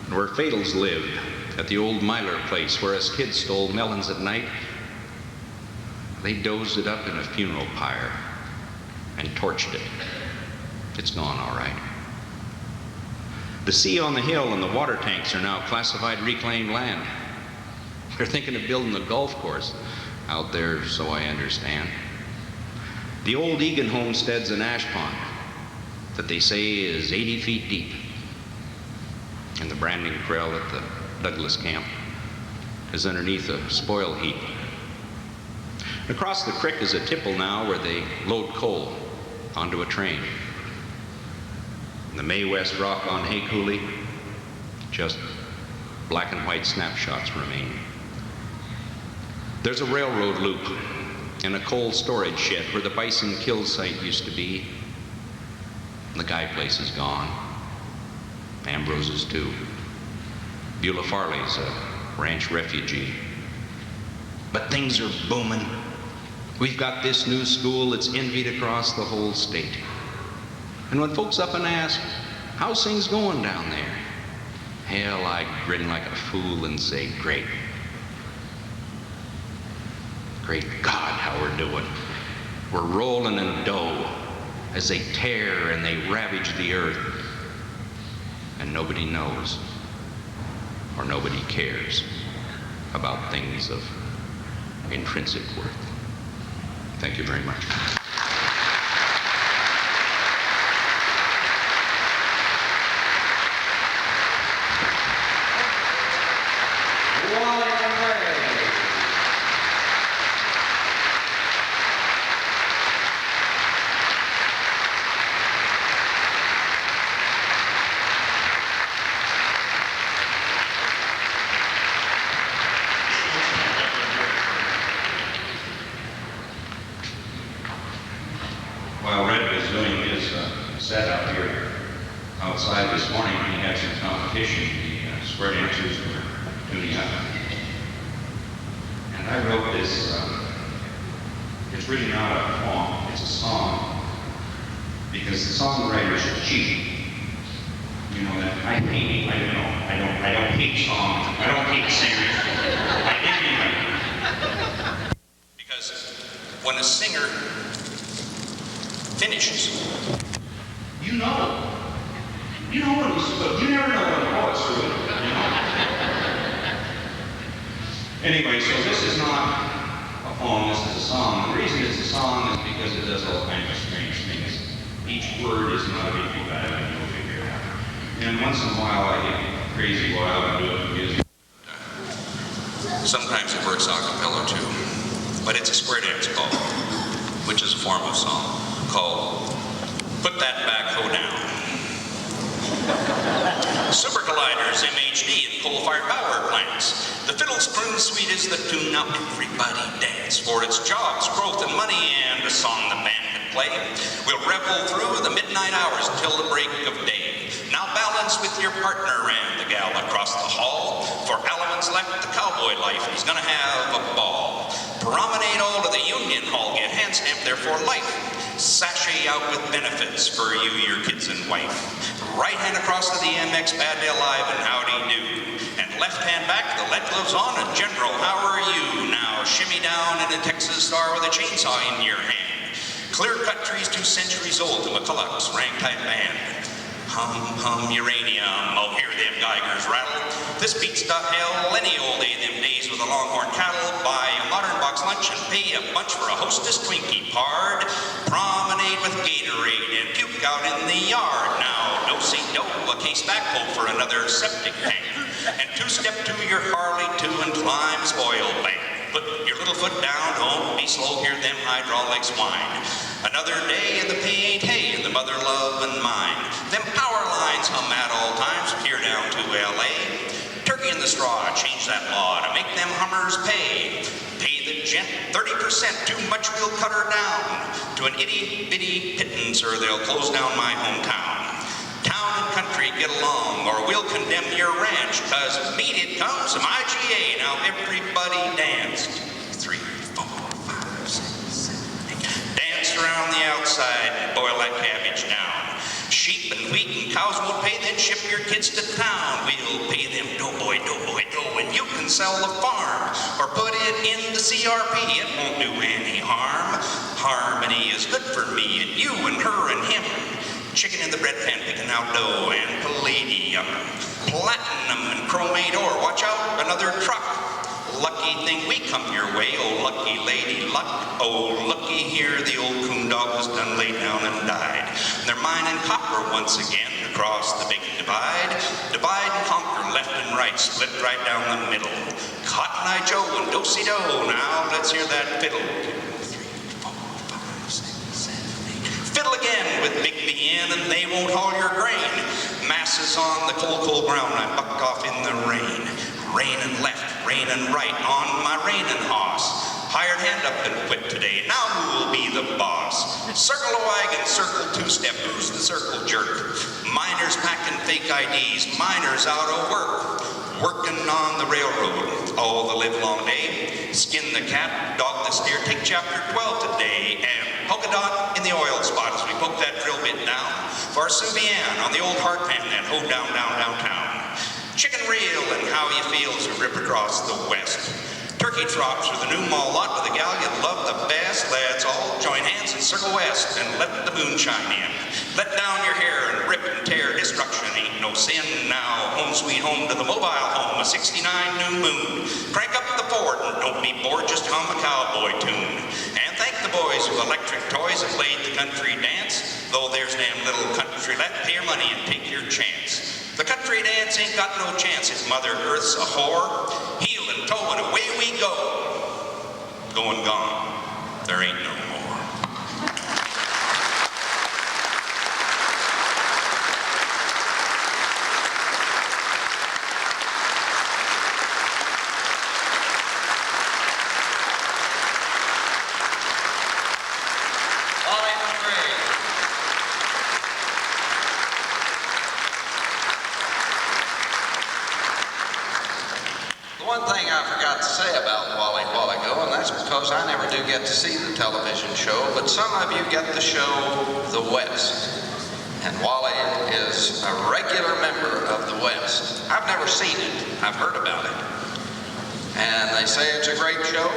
And where Fadels lived, at the old Myler place where us kids stole melons at night, they dozed it up in a funeral pyre and torched it. It's gone all right. The sea on the hill and the water tanks are now classified reclaimed land. They're thinking of building a golf course out there, so I understand. The old Egan homestead's an ash pond that they say is 80 feet deep. And the branding trail at the Douglas camp is underneath a spoil heap. Across the creek is a tipple now where they load coal onto a train. And the May West rock on Hay Coulee, just black and white snapshots remain. There's a railroad loop and a coal storage shed where the bison kill site used to be. The Guy place is gone. Ambrose's too. Beulah Farley's a ranch refugee. But things are booming. We've got this new school that's envied across the whole state. And when folks up and ask, how's things going down there? Hell, I grin like a fool and say, great. Great God, how we're doing. We're rolling in dough as they tear and they ravage the earth. And nobody knows or nobody cares about things of intrinsic worth. Thank you very much. While Red was doing his set out here outside this morning, he had some competition. The square dancers were tuning up. And I wrote this, it's really not a poem, it's a song. Because the songwriters are cheap. You know that I don't hate songs, I don't hate singers. I hate anybody. Because when a singer finishes, you know when he's supposed, you never know when the poet's through it, you know. Anyway, so this is not a poem, this is a song. The reason it's a song is because it does all kinds of strange things. Each word is not a big bad, and you'll figure it out. And once in a while I get crazy wild and do it because sometimes it works a cappella too. But it's a square dance call, which is a form of song, called Put That Backhoe Down. Super colliders, MHD, and coal-fired power plants. The fiddle's croon sweet as the tune, now everybody dance. dance, for it's jobs, growth, and money, and a song the band can play. We'll revel through the midnight hours until the break of day. Now balance with your partner and the gal across the hall, for Alamon's left the cowboy life, he's gonna have a ball. Promenade all to the Union Hall, get hand stamped there for life. Sashay out with benefits for you, your kids, and wife. Right hand across to the MX, bad day alive, and howdy do. And left hand back, the lead gloves on, and General, how are you? Now shimmy down in a Texas Star with a chainsaw in your hand. Clear-cut trees 2 centuries old to McCulloch's ragtime band. Hum, hum, uranium, oh, hear them Geigers rattle. This beats to hell any old day, them days with the longhorn cattle. Buy a modern box lunch and pay a bunch for a Hostess Twinkie pard. Promenade with Gatorade and puke out in the yard. Now, do-si-do, a case backhoe for another septic tank. And 2-step to your Harley too and climb spoil bank. Put your little foot down, don't be slow, hear them hydraulics whine. Another day and the pay ain't hay and the mother love and mine. Them power lines hum at all times, here down to L.A. Turkey in the straw, change that law to make them Hummers pay. Pay the gent 30%, too much we'll cut her down to an itty-bitty pittance or they'll close down my hometown. Town and country get along or we'll condemn your ranch, cause meet it comes from IGA. Now everybody dance. 3, 4, 5, 6, 7, 8. Dance around the outside and boil that cabbage down. Sheep and wheat and cows won't pay, then ship your kids to town. We'll pay them doughboy, and you can sell the farm or put it in the CRP. It won't do any harm. Harmony is good for me and you and her and him. Chicken in the bread pan picking out dough and palladium, platinum and chromate ore. Watch out, another truck. Lucky thing we come your way, oh lucky lady luck. Oh looky here, the old coon dog was done laid down and died. They're mining copper once again across the big divide. Divide and conquer, left and right, split right down the middle. Cotton Eye Joe and do-si-do, now let's hear that fiddle. 2, 3, 4, 5, 6, 7, 8. Fiddle again with Big B in and they won't haul your grain. Masses on the cold, cold ground, I buck off in the rain. Rain and left, rain and right on my raining hoss. Hired hand up and quit today, now who will be the boss? Circle a wagon, circle 2-step, who's the circle jerk? Miners packing fake IDs, miners out of work. Working on the railroad all the livelong day. Skin the cat, dog the steer, take chapter 12 today. And polka dot in the oil spot as we poke that drill bit down. For Subian on the old hard pan that hold down downtown. Chicken reel and how you feel as we rip across the west. Turkey drops with the new mall lot with the gal you love the best. Let's all join hands and circle west and let the moon shine in. Let down your hair and rip and tear, destruction ain't no sin. Now home sweet home to the mobile home, a 69 new moon. Crank up the Ford and don't be bored, just hum a cowboy tune. And thank the boys with electric toys that played the country dance. Though there's damn little country left, pay your money and take your chance. The country dance ain't got no chance if Mother Earth's a whore. Heel and toe and away we go. Going gone, there ain't no more. One thing I forgot to say about Wally a while ago, and that's because I never do get to see the television show, but some of you get the show The West. And Wally is a regular member of The West. I've never seen it. I've heard about it. And they say it's a great show,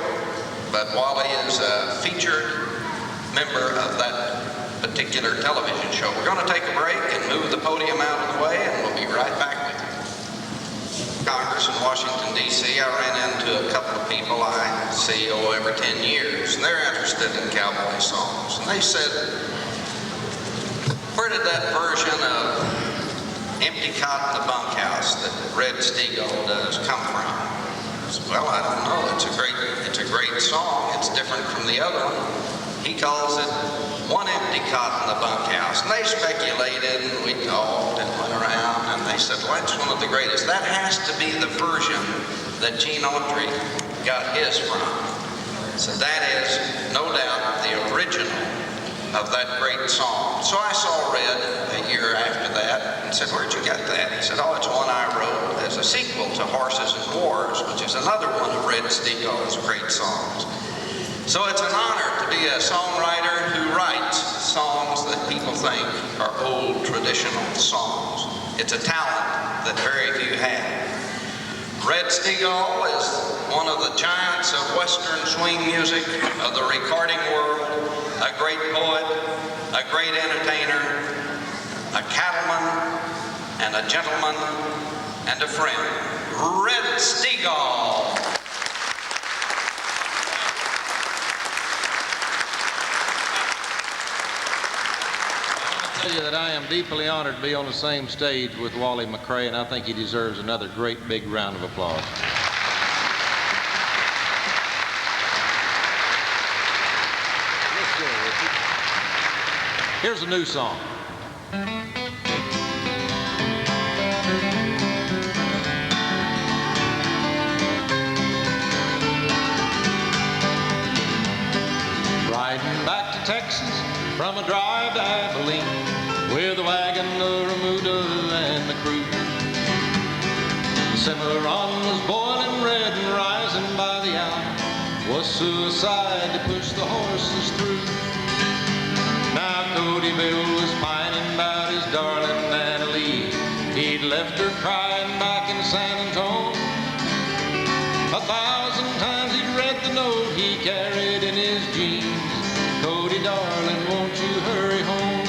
but Wally is a featured member of that particular television show. We're going to take a break and move the podium out of the way, and we'll be right back with you. Congress in Washington, D.C., I ran into a couple of people I see every 10 years, and they're interested in cowboy songs. And they said, where did that version of Empty Cot in the Bunkhouse that Red Steagall does come from? I said, well, I don't know. It's a great song. It's different from the other one. He calls it One Empty Cot in the Bunkhouse. And they speculated, and we talked and went around, and they said, well, that's one of the greatest. That has to be the version that Gene Autry got his from. So that is, no doubt, the original of that great song. So I saw Red a year after that and said, "Where'd you get that?" He said, "Oh, it's one I wrote as a sequel to Horses and Wars, which is another one of Red Steagall's great songs." So it's an honor to be a songwriter who writes songs that people think are old traditional songs. It's a talent that very few have. Red Steagall is one of the giants of Western swing music, of the recording world, a great poet, a great entertainer, a cattleman, and a gentleman, and a friend. Red Steagall. I tell you that I am deeply honored to be on the same stage with Wally McRae, and I think he deserves another great big round of applause. Let's go, Richard. Here's a new song. Riding back to Texas from a drive to Abilene with a wagon, a remuda, and the crew. The Cimarron was boiling red and rising by the hour. Was suicide to push the horses through. Now Cody Bill was pining about his darling Anna Lee. He'd left her crying back in San Antonio. 1,000 times he'd read the note he carried in his jeans. Cody, darling, won't you hurry home?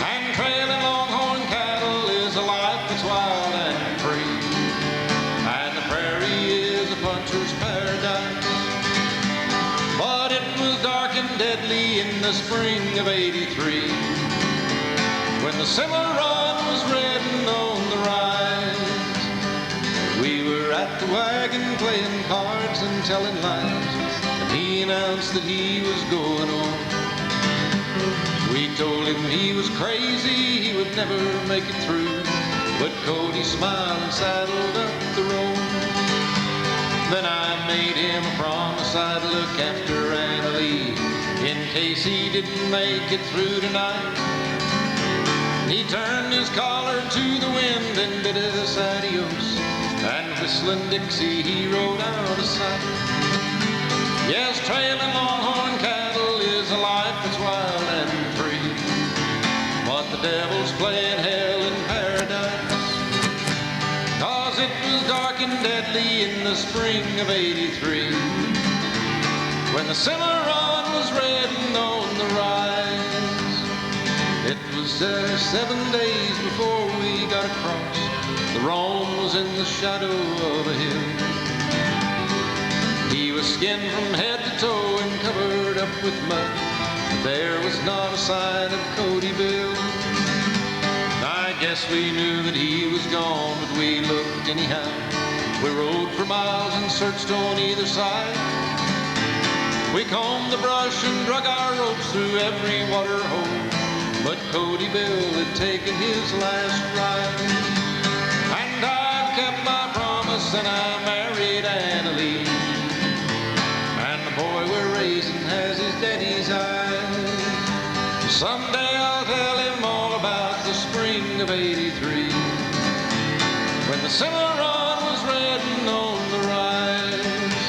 And trailing longhorn cattle is a life that's wild and free. And the prairie is a puncher's paradise. But it was dark and deadly in the spring of '83 when the Cimarron was red and on the rise. We were at the wagon playing cards and telling lies. He announced that he was going on. We told him he was crazy, he would never make it through. But Cody smiled and saddled up the road. Then I made him a promise I'd look after Anna Lee in case he didn't make it through tonight. He turned his collar to the wind and bid us adios. And whistling Dixie, he rode out of sight. Yes, trailing longhorn cattle is a life that's wild and free. But the devil's playing hell in paradise. 'Cause it was dark and deadly in the spring of '83 when the Cimarron was red and on the rise. It was 7 days before we got across. The Rome was in the shadow of a hill. He was skinned from head to toe and covered up with mud. There was not a sign of Cody Bill. I guess we knew that he was gone, but we looked anyhow. We rode for miles and searched on either side. We combed the brush and drug our ropes through every water hole. But Cody Bill had taken his last ride. And I've kept my promise and I married Anna Lee. Boy we're raising has his daddy's eyes. Someday I'll tell him all about the spring of '83 when the Cimarron was red and on the rise.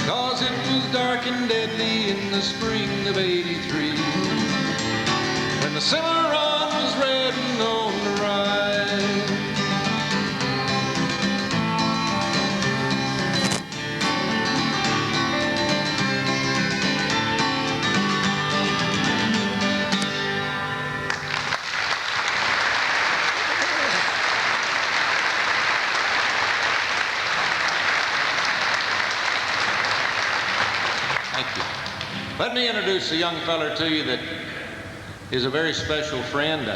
'Cause it was dark and deadly in the spring of '83 when the Cimarron was red and on the rise. Let me introduce a young feller to you that is a very special friend.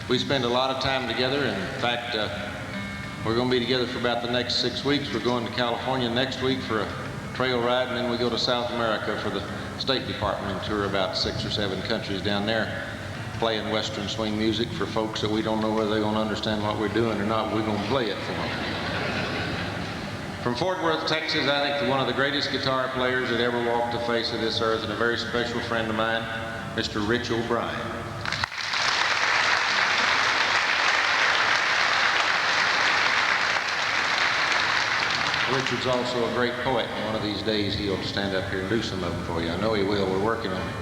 We spend a lot of time together. In fact, we're going to be together for about the next 6 weeks. We're going to California next week for a trail ride, and then we go to South America for the State Department and tour about 6 or 7 countries down there, playing Western swing music for folks that we don't know whether they're going to understand what we're doing or not. We're going to play it for them. From Fort Worth, Texas, I think one of the greatest guitar players that ever walked the face of this earth, and a very special friend of mine, Mr. Rich O'Brien. Richard's also a great poet, and one of these days he'll stand up here and do some of them for you. I know he will. We're working on it.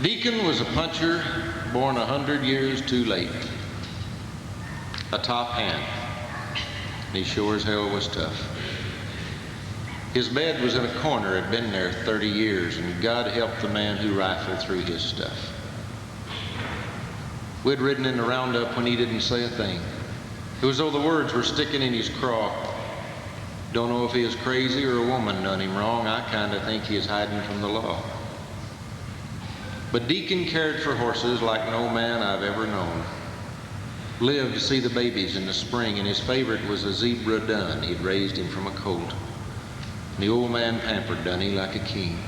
Deacon was a puncher born 100 years too late. A top hand. And he sure as hell was tough. His bed was in a corner, had been there 30 years, and God help the man who rifled through his stuff. We'd ridden in the roundup when he didn't say a thing. It was as though the words were sticking in his craw. Don't know if he is crazy or a woman done him wrong. I kind of think he is hiding from the law. But Deacon cared for horses like no man I've ever known. Lived to see the babies in the spring, and his favorite was a zebra dun. He'd raised him from a colt. And the old man pampered Dunny like a king.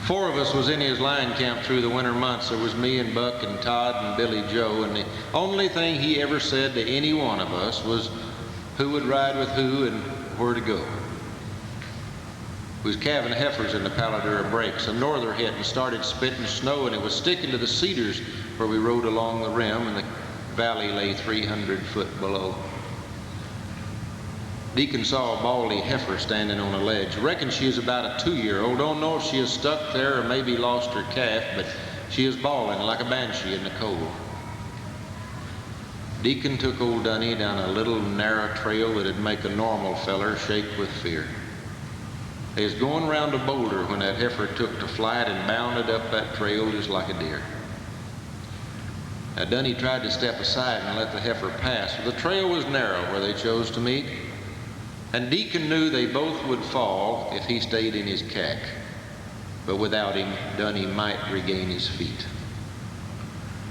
4 of us was in his line camp through the winter months. There was me and Buck and Todd and Billy Joe, and the only thing he ever said to any one of us was who would ride with who and where to go. We was calving heifers in the Paladura breaks. A norther hit and started spitting snow, and it was sticking to the cedars where we rode along the rim, and the valley lay 300 foot below. Deacon saw a baldy heifer standing on a ledge. Reckon she is about a 2-year-old. Don't know if she is stuck there or maybe lost her calf, but she is bawling like a banshee in the cold. Deacon took old Dunny down a little narrow trail that'd make a normal feller shake with fear. They was going round a boulder when that heifer took to flight and bounded up that trail just like a deer. Now Dunny tried to step aside and let the heifer pass. The trail was narrow where they chose to meet, and Deacon knew they both would fall if he stayed in his cack. But without him, Dunny might regain his feet.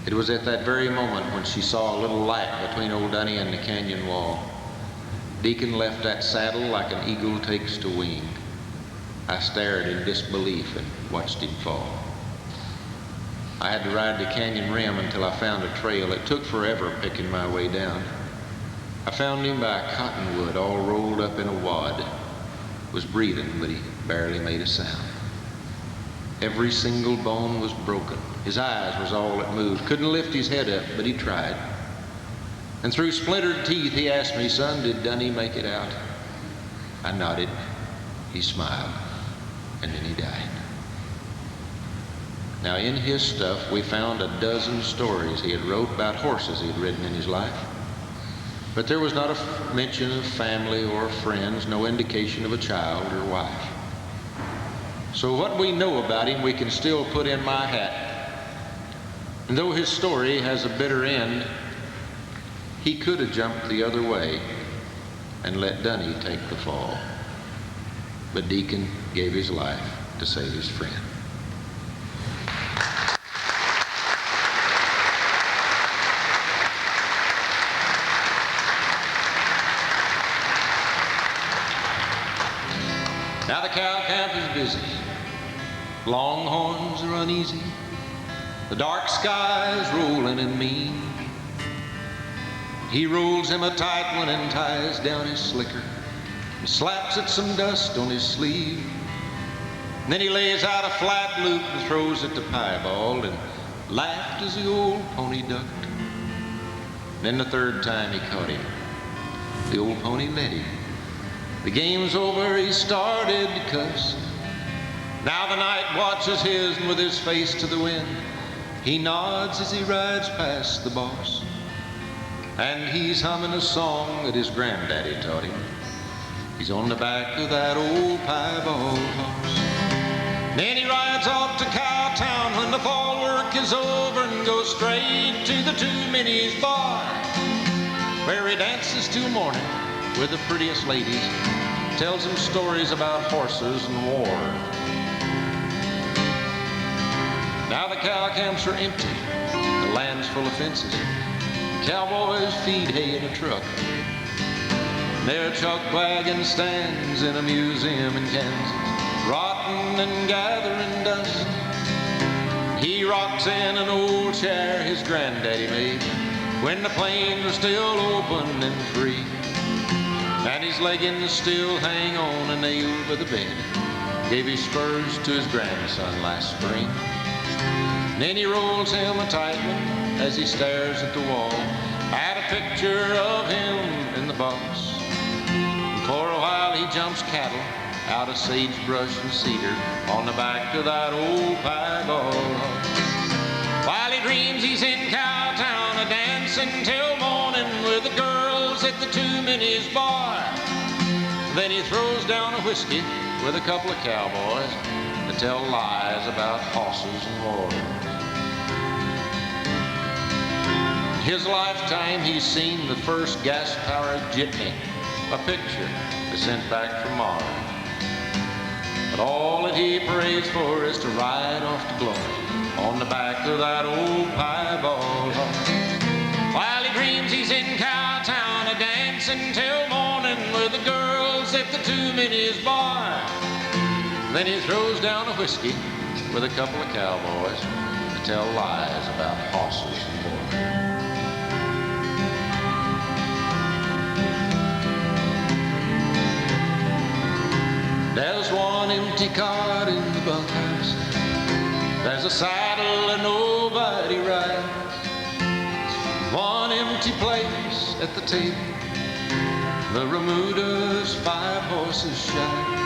It was at that very moment when she saw a little light between old Dunny and the canyon wall. Deacon left that saddle like an eagle takes to wing. I stared in disbelief and watched him fall. I had to ride the canyon rim until I found a trail. It took forever picking my way down. I found him by a cottonwood all rolled up in a wad. Was breathing, but he barely made a sound. Every single bone was broken. His eyes was all that moved. Couldn't lift his head up, but he tried. And through splintered teeth, he asked me, "Son, did Dunny make it out?" I nodded. He smiled, and then he died. Now, in his stuff, we found a dozen stories he had wrote about horses he had ridden in his life. But there was not a mention of family or friends, no indication of a child or wife. So what we know about him, we can still put in my hat. And though his story has a bitter end, he could have jumped the other way and let Dunny take the fall. But Deacon gave his life to save his friend. Now the cow camp is busy. Longhorns are uneasy. The dark sky is rolling and mean. He rolls him a tight one and ties down his slicker and slaps at some dust on his sleeve. And then he lays out a flat loop and throws it to Piebald and laughed as the old pony ducked. Then the third time he caught him, the old pony let him. The game's over, he started to cuss. Now the night watch is his, and with his face to the wind, he nods as he rides past the boss. And he's humming a song that his granddaddy taught him. He's on the back of that old piebald horse. Then he rides off to Cowtown when the fall work is over and goes straight to the Two Minis bar, where he dances till morning with the prettiest ladies, tells them stories about horses and war. Now the cow camps are empty, the land's full of fences. The cowboys feed hay in a truck. Their chuck wagon stands in a museum in Kansas, rotten and gathering dust. He rocks in an old chair his granddaddy made, when the plains were still open and free, and his leggings still hang on a nail by the bed. Gave his spurs to his grandson last spring. Then he rolls him a tight one as he stares at the wall, at a picture of him in the box. And for a while he jumps cattle out of sagebrush and cedar on the back of that old piebald horse. While he dreams he's in Cowtown a dancing till morning with the girls at the tomb in his bar. Then he throws down a whiskey with a couple of cowboys that tell lies about horses and wars. In his lifetime he's seen the first gas-powered jitney, a picture that's sent back from Mars. But all that he prays for is to ride off to glory on the back of that old piebald horse. While he dreams he's in Cowtown a dancing till morning with the girls at the tomb in his bar. Then he throws down a whiskey with a couple of cowboys that tell lies about horses and wars. There's one empty cot in the bunkhouse. There's a saddle and nobody rides. One empty place at the table. The remuda's 5 horses shy.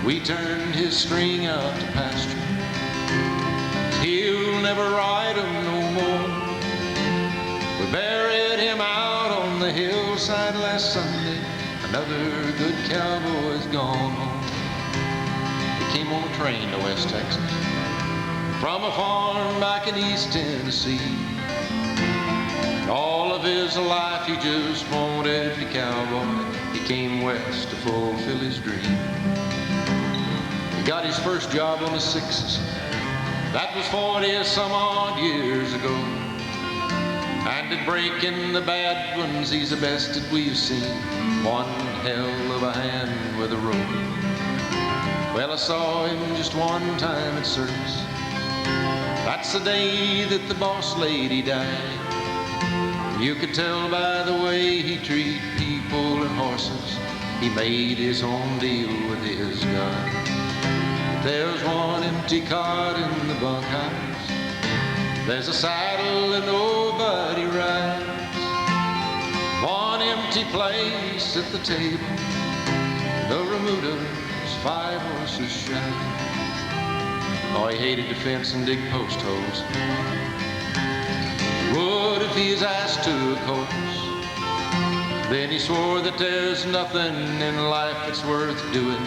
We turned his string out to pasture. He'll never ride 'em no more. We buried him out on the hillside last Sunday. Another good cowboy's gone home. He came on a train to West Texas from a farm back in East Tennessee. All of his life he just wanted to cowboy. He came west to fulfill his dream. He got his first job on the 6s. That was 40 some odd years ago. And at breaking the bad ones, he's the best that we've seen. One hell of a hand with a rope. Well, I saw him just one time at service. That's the day that the boss lady died. You could tell by the way he treated people and horses, he made his own deal with his God. But there's one empty cot in the bunkhouse. There's a saddle that nobody rides. One empty place at the table. The remuda's 5 horses shy. Oh, he hated to fence and dig post holes. Would if he's asked to, of course. Then he swore that there's nothing in life that's worth doing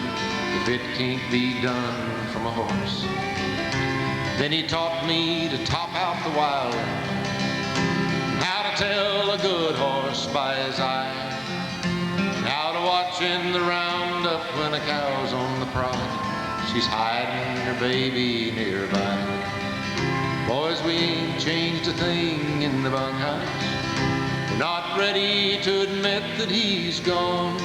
if it can't be done from a horse. Then he taught me to top out the wild, how to tell a good horse by his eye, how to watch in the roundup when a cow's on the prod. She's hiding her baby nearby. Boys, we ain't changed a thing in the bunkhouse. We're not ready to admit that he's gone.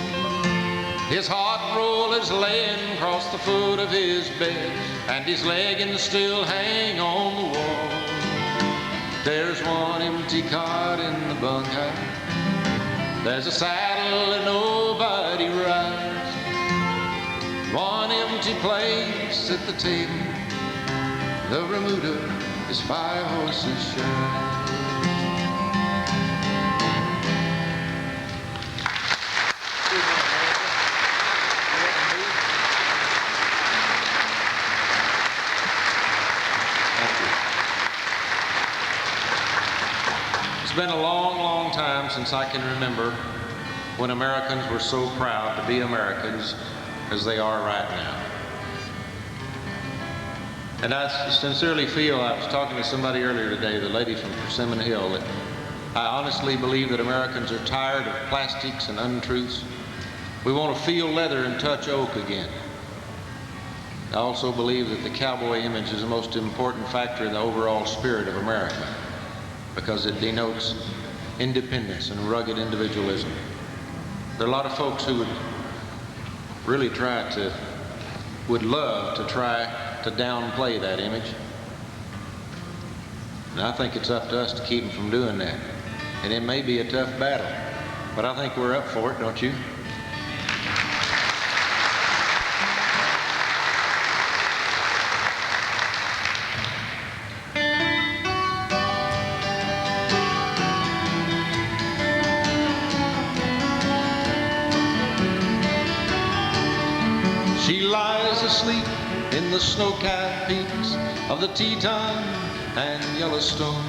His hot roll is laying across the foot of his bed, and his leggings still hang on the wall. There's one empty cot in the bunkhouse. There's a saddle that nobody rides. One empty place at the table. The remuda is 5 horses shy. It's been a long, long time since I can remember when Americans were so proud to be Americans as they are right now. And I sincerely feel, I was talking to somebody earlier today, the lady from Persimmon Hill, that I honestly believe that Americans are tired of plastics and untruths. We want to feel leather and touch oak again. I also believe that the cowboy image is the most important factor in the overall spirit of America, because it denotes independence and rugged individualism. There are a lot of folks who would love to try to downplay that image. And I think it's up to us to keep them from doing that. And it may be a tough battle, but I think we're up for it, don't you? She lies asleep in the snow-capped peaks of the Teton and Yellowstone.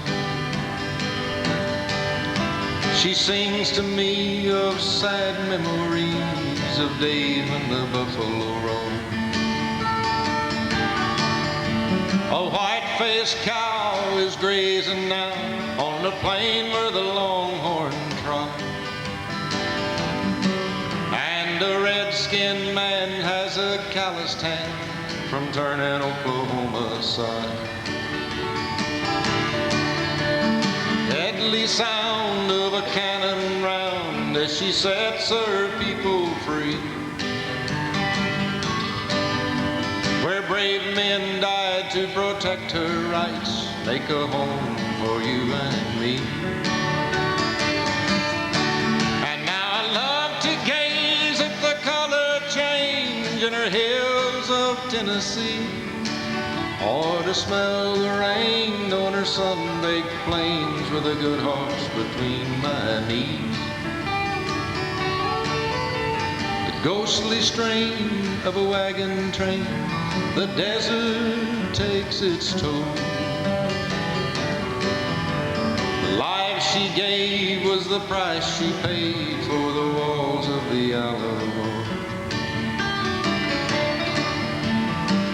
She sings to me of sad memories of days when the buffalo roamed. A white-faced cow is grazing now on the plain where the longhorn trot. And a red-skinned man has a calloused hand from turning Oklahoma side. Deadly sound of a cannon round as she sets her people free. Where brave men died to protect her rights, make a home for you and me. And now I love to gaze at the color change in her hills of Tennessee, or to smell the rain on her sun-baked plains with a good horse between my knees. The ghostly strain of a wagon train, the desert takes its toll. The life she gave was the price she paid for the walls of the Alamo.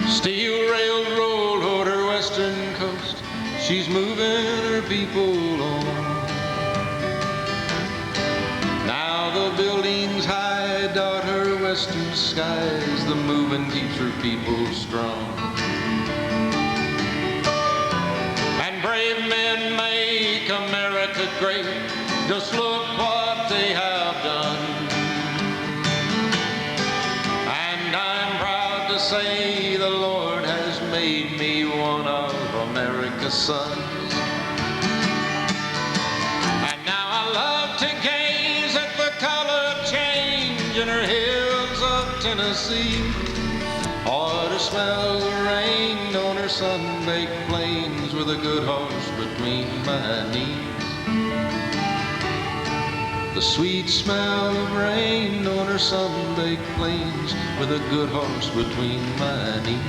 Steel railroad toward her western coast, she's moving her people on. Now the buildings high dot her western skies, the moving keeps her people strong. And brave men make America great, just look what they have done. And I'm proud to say the Lord has made me one of America's sons. And now I love to gaze at the color change in her hills of Tennessee, or to smell the rain on her sun-baked plains with a good horse between my knees. The sweet smell of rain on her sun-baked plains with a good horse between my knees.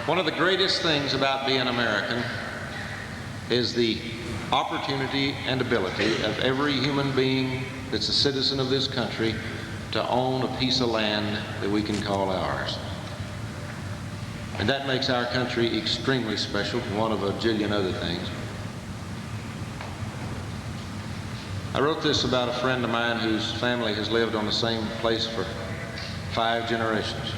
One of the greatest things about being American is the opportunity and ability of every human being that's a citizen of this country to own a piece of land that we can call ours. And that makes our country extremely special, one of a jillion other things. I wrote this about a friend of mine whose family has lived on the same place for 5 generations.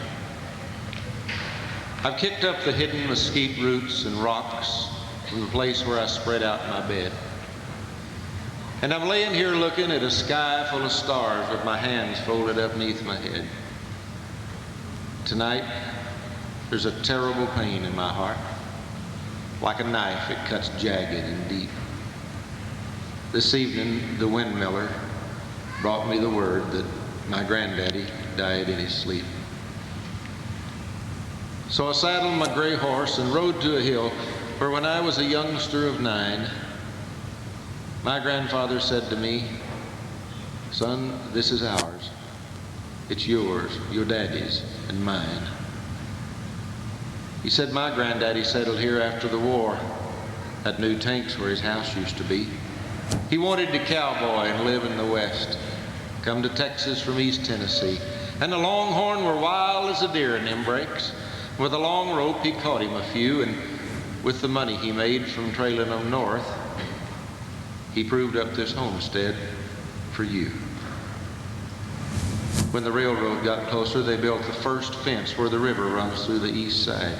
I've kicked up the hidden mesquite roots and rocks from the place where I spread out my bed. And I'm laying here looking at a sky full of stars with my hands folded up beneath my head. Tonight, there's a terrible pain in my heart. Like a knife, it cuts jagged and deep. This evening, the windmiller brought me the word that my granddaddy died in his sleep. So I saddled my gray horse and rode to a hill where, when I was a youngster of 9, my grandfather said to me, "Son, this is ours. It's yours, your daddy's, and mine." He said my granddaddy settled here after the war at New Tanks, where his house used to be. He wanted to cowboy and live in the West, come to Texas from East Tennessee. And the longhorn were wild as a deer in them breaks. With a long rope, he caught him a few, and with the money he made from trailing them north, he proved up this homestead for you. When the railroad got closer, they built the first fence where the river runs through the east side.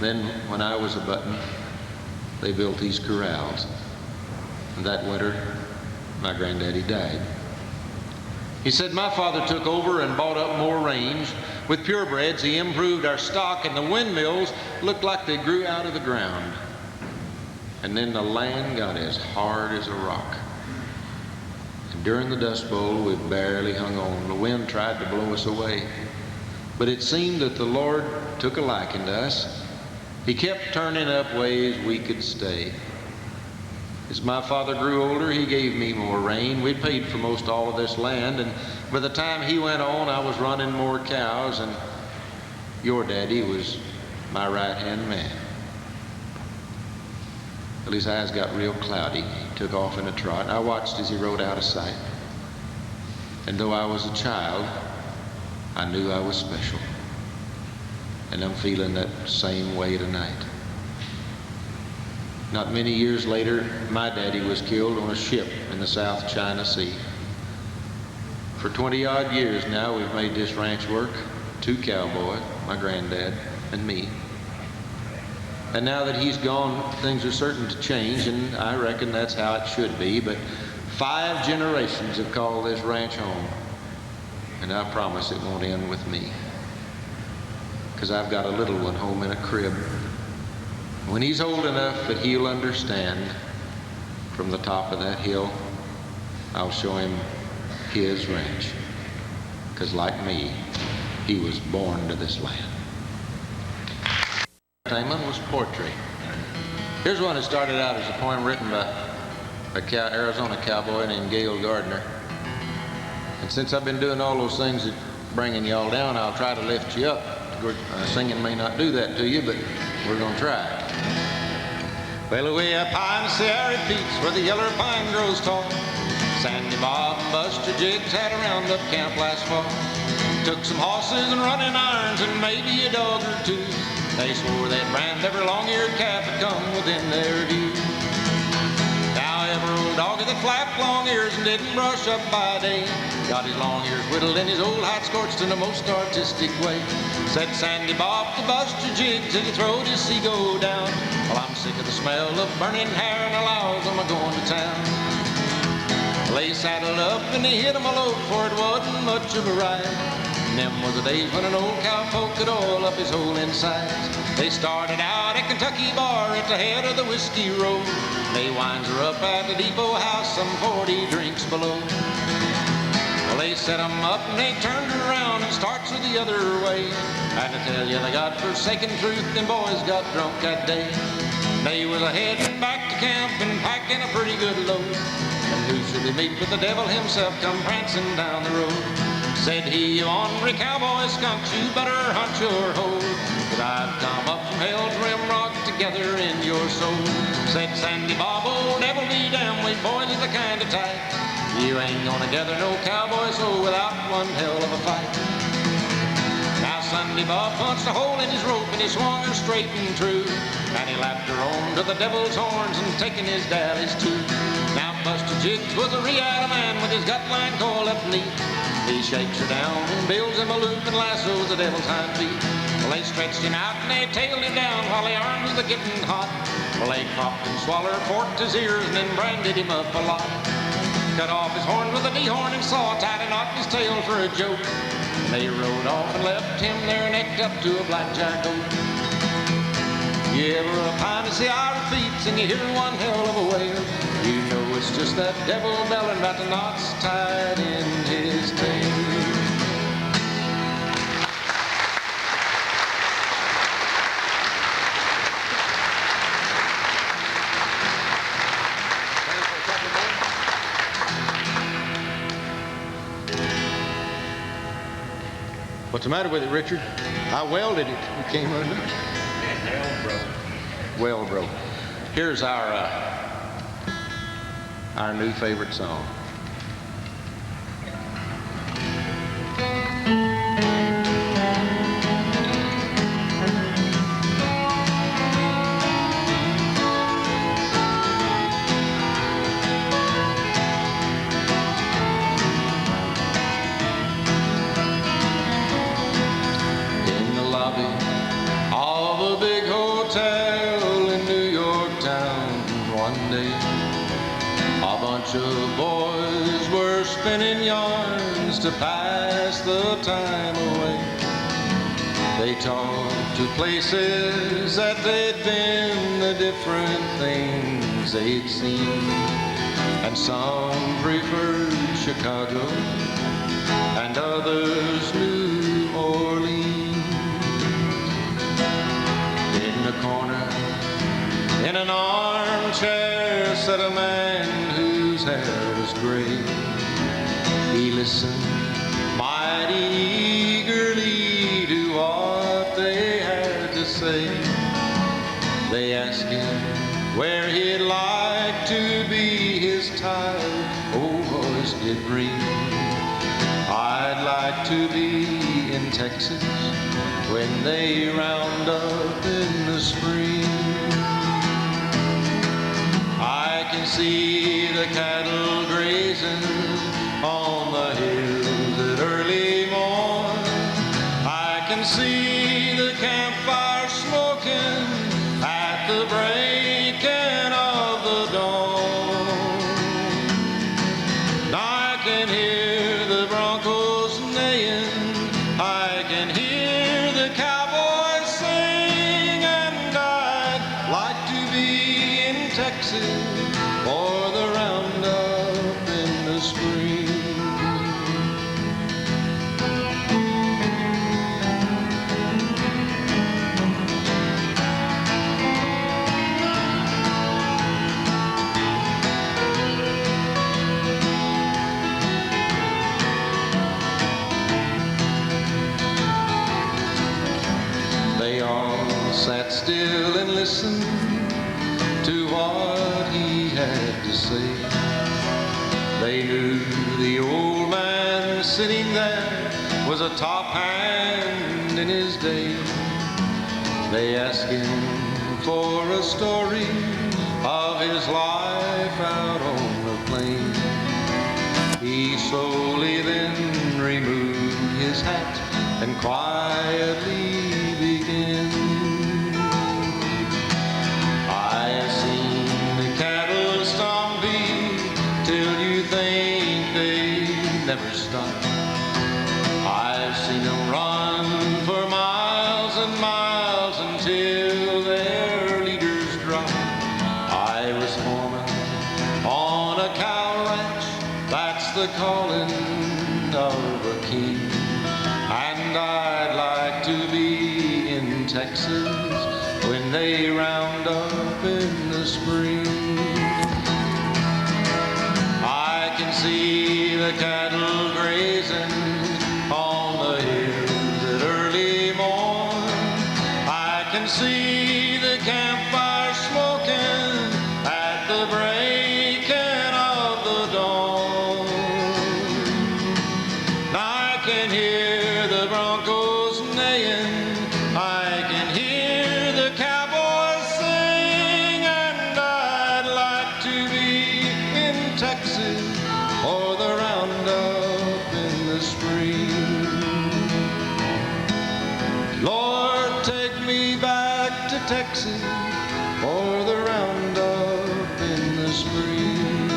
Then, when I was a button, they built these corrals. And that winter, my granddaddy died. He said my father took over and bought up more range. With purebreds, he improved our stock, and the windmills looked like they grew out of the ground. And then the land got as hard as a rock. And during the Dust Bowl, we barely hung on. The wind tried to blow us away. But it seemed that the Lord took a liking to us. He kept turning up ways we could stay. As my father grew older, he gave me more rain. We'd paid for most all of this land, and by the time he went on, I was running more cows, and your daddy was my right-hand man. Well, his eyes got real cloudy. He took off in a trot. I watched as he rode out of sight. And though I was a child, I knew I was special. And I'm feeling that same way tonight. Not many years later, my daddy was killed on a ship in the South China Sea. For 20-odd years now, we've made this ranch work. 2 cowboys, my granddad, and me. And now that he's gone, things are certain to change, and I reckon that's how it should be. But 5 generations have called this ranch home, and I promise it won't end with me. Because I've got a little one home in a crib. When he's old enough that he'll understand, from the top of that hill, I'll show him his ranch. Because like me, he was born to this land. Entertainment was poetry. Here's one that started out as a poem written by a Arizona cowboy named Gale Gardner. And since I've been doing all those things that bringing y'all down, I'll try to lift you up. Singing may not do that to you, but we're going to try. Well, away up high in the Sierra Peaks where the yeller pine grows tall, Sandy Bob and Buster Jiggs had a roundup camp last fall. Took some horses and running irons and maybe a dog or 2. They swore they'd brand every long-eared calf that come within their view. Now every old doggy that flapped long ears and didn't brush up by day got his long ears whittled and his old hide scorched in the most artistic way. Said Sandy Bob to Buster Jiggs and he throwed his seagull down. Well, I'm sick of the smell of burning hair and allows I'm a-going to town. Well, they saddled up and they hit him a load, for it wasn't much of a ride. And them was the days when an old cowpoke could oil up his whole insides. They started out at Kentucky Bar at the head of the whiskey road. They winds her up at the depot house some 40 drinks below. Well, they set 'em up and they turned her around and starts her the other way. And I tell you, the God-forsaken truth, them boys got drunk that day. They was a-heading back to camp and packing a pretty good load. And who should they meet but the devil himself come prancing down the road. Said he, you ornery cowboy skunks, you better hunt your hold. But I've come up from hell's rim rock together in your soul. Said Sandy Bob, old devil be damned, we boys is the kind of tight. You ain't gonna gather no cowboy soul without one hell of a fight. Now Sandy Bob punched a hole in his rope and he swung her straight and true. And he lapped her on to the devil's horns and taking his dallies too. Now Buster Jiggs was a riata man with his gut line coiled up neat. He shakes her down and builds him a loop and lassos the devil's hind feet. Well, they stretched him out and they tailed him down while the arms were getting hot. Well, they cropped and swallowed, forked his ears, and then branded him up a lot. Cut off his horn with a dehorn and saw, tied a knot in his tail for a joke. And they rode off and left him there necked up to a blackjack oak. You ever up high to see our feet and you hear one hell of a wail, you know it's just that devil bellin' about the knots tied in his tail. What's the matter with it, Richard? I welded it. It came undone. Well, bro. Here's our new favorite song. In the lobby of a big hotel, bunch of boys were spinning yarns to pass the time away. They talked to places that they'd been, the different things they'd seen. And some preferred Chicago and others New Orleans. In the corner, in an armchair, sat a man whose hair was gray. He listened mighty eagerly to what they had to say. They asked him where he'd like to be. His tired old voice did ring. I'd like to be in Texas when they round up in the spring. I can see the cattle grazing on the hills at early morn. I can see the campfire smoking at the breaking of the dawn. I can hear the broncos neighing, I can hear the cowboys sing, and I'd like to be in Texas for the roundup in the spring. They all sat still and listened to what he had to say. They knew the old man sitting there was a top hand in his day. They asked him for a story of his life out on the plain. He slowly then removed his hat and quietly began. I have seen the cattle stampede till you think they never stop. I've seen them run for miles and miles until their leaders drop. I was foreman on a cow ranch, that's the calling of a king. And I'd like to be in Texas when they round up in the spring. I can see the cattle grazing on the hills at early morn. I can see the campfire smoking at the breaking of the dawn. I can hear the broncos neighing, I can hear the cowboys sing, and I'd like to be in Texas for the roundup in the spring. Lord, take me back to Texas for the roundup in the spring.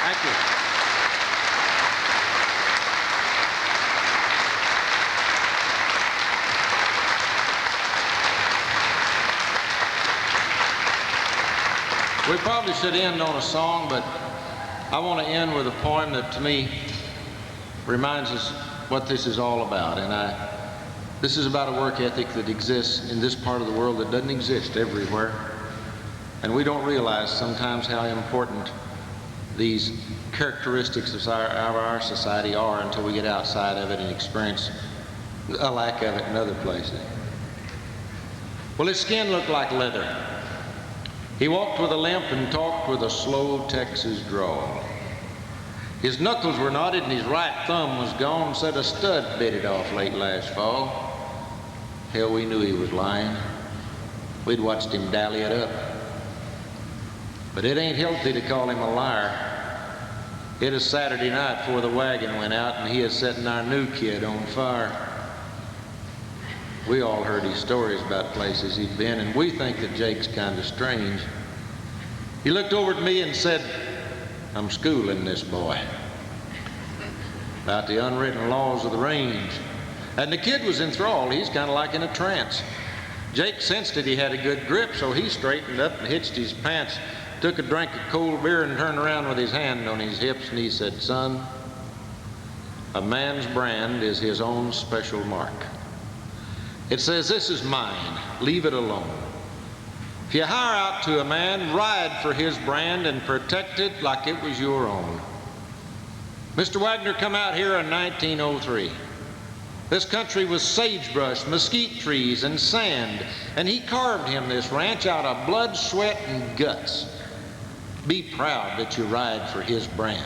Thank you. We probably should end on a song, but I want to end with a poem that to me reminds us what this is all about. And this is about a work ethic that exists in this part of the world that doesn't exist everywhere. And we don't realize sometimes how important these characteristics of our society are until we get outside of it and experience a lack of it in other places. Well, his skin looked like leather. He walked with a limp and talked with a slow Texas drawl. His knuckles were knotted and his right thumb was gone, said a stud bit it off late last fall. Hell, we knew he was lying. We'd watched him dally it up. But it ain't healthy to call him a liar. It is Saturday night before the wagon went out and he is setting our new kid on fire. We all heard his stories about places he'd been, and we think that Jake's kind of strange. He looked over at me and said, "I'm schooling this boy about the unwritten laws of the range." And the kid was enthralled. He's kind of like in a trance. Jake sensed that he had a good grip, so he straightened up and hitched his pants, took a drink of cold beer, and turned around with his hand on his hips, and he said, "Son, a man's brand is his own special mark. It says, 'This is mine, leave it alone.' If you hire out to a man, ride for his brand and protect it like it was your own." Mr. Wagner come out here in 1903. This country was sagebrush, mesquite trees, and sand, and he carved him this ranch out of blood, sweat, and guts. Be proud that you ride for his brand.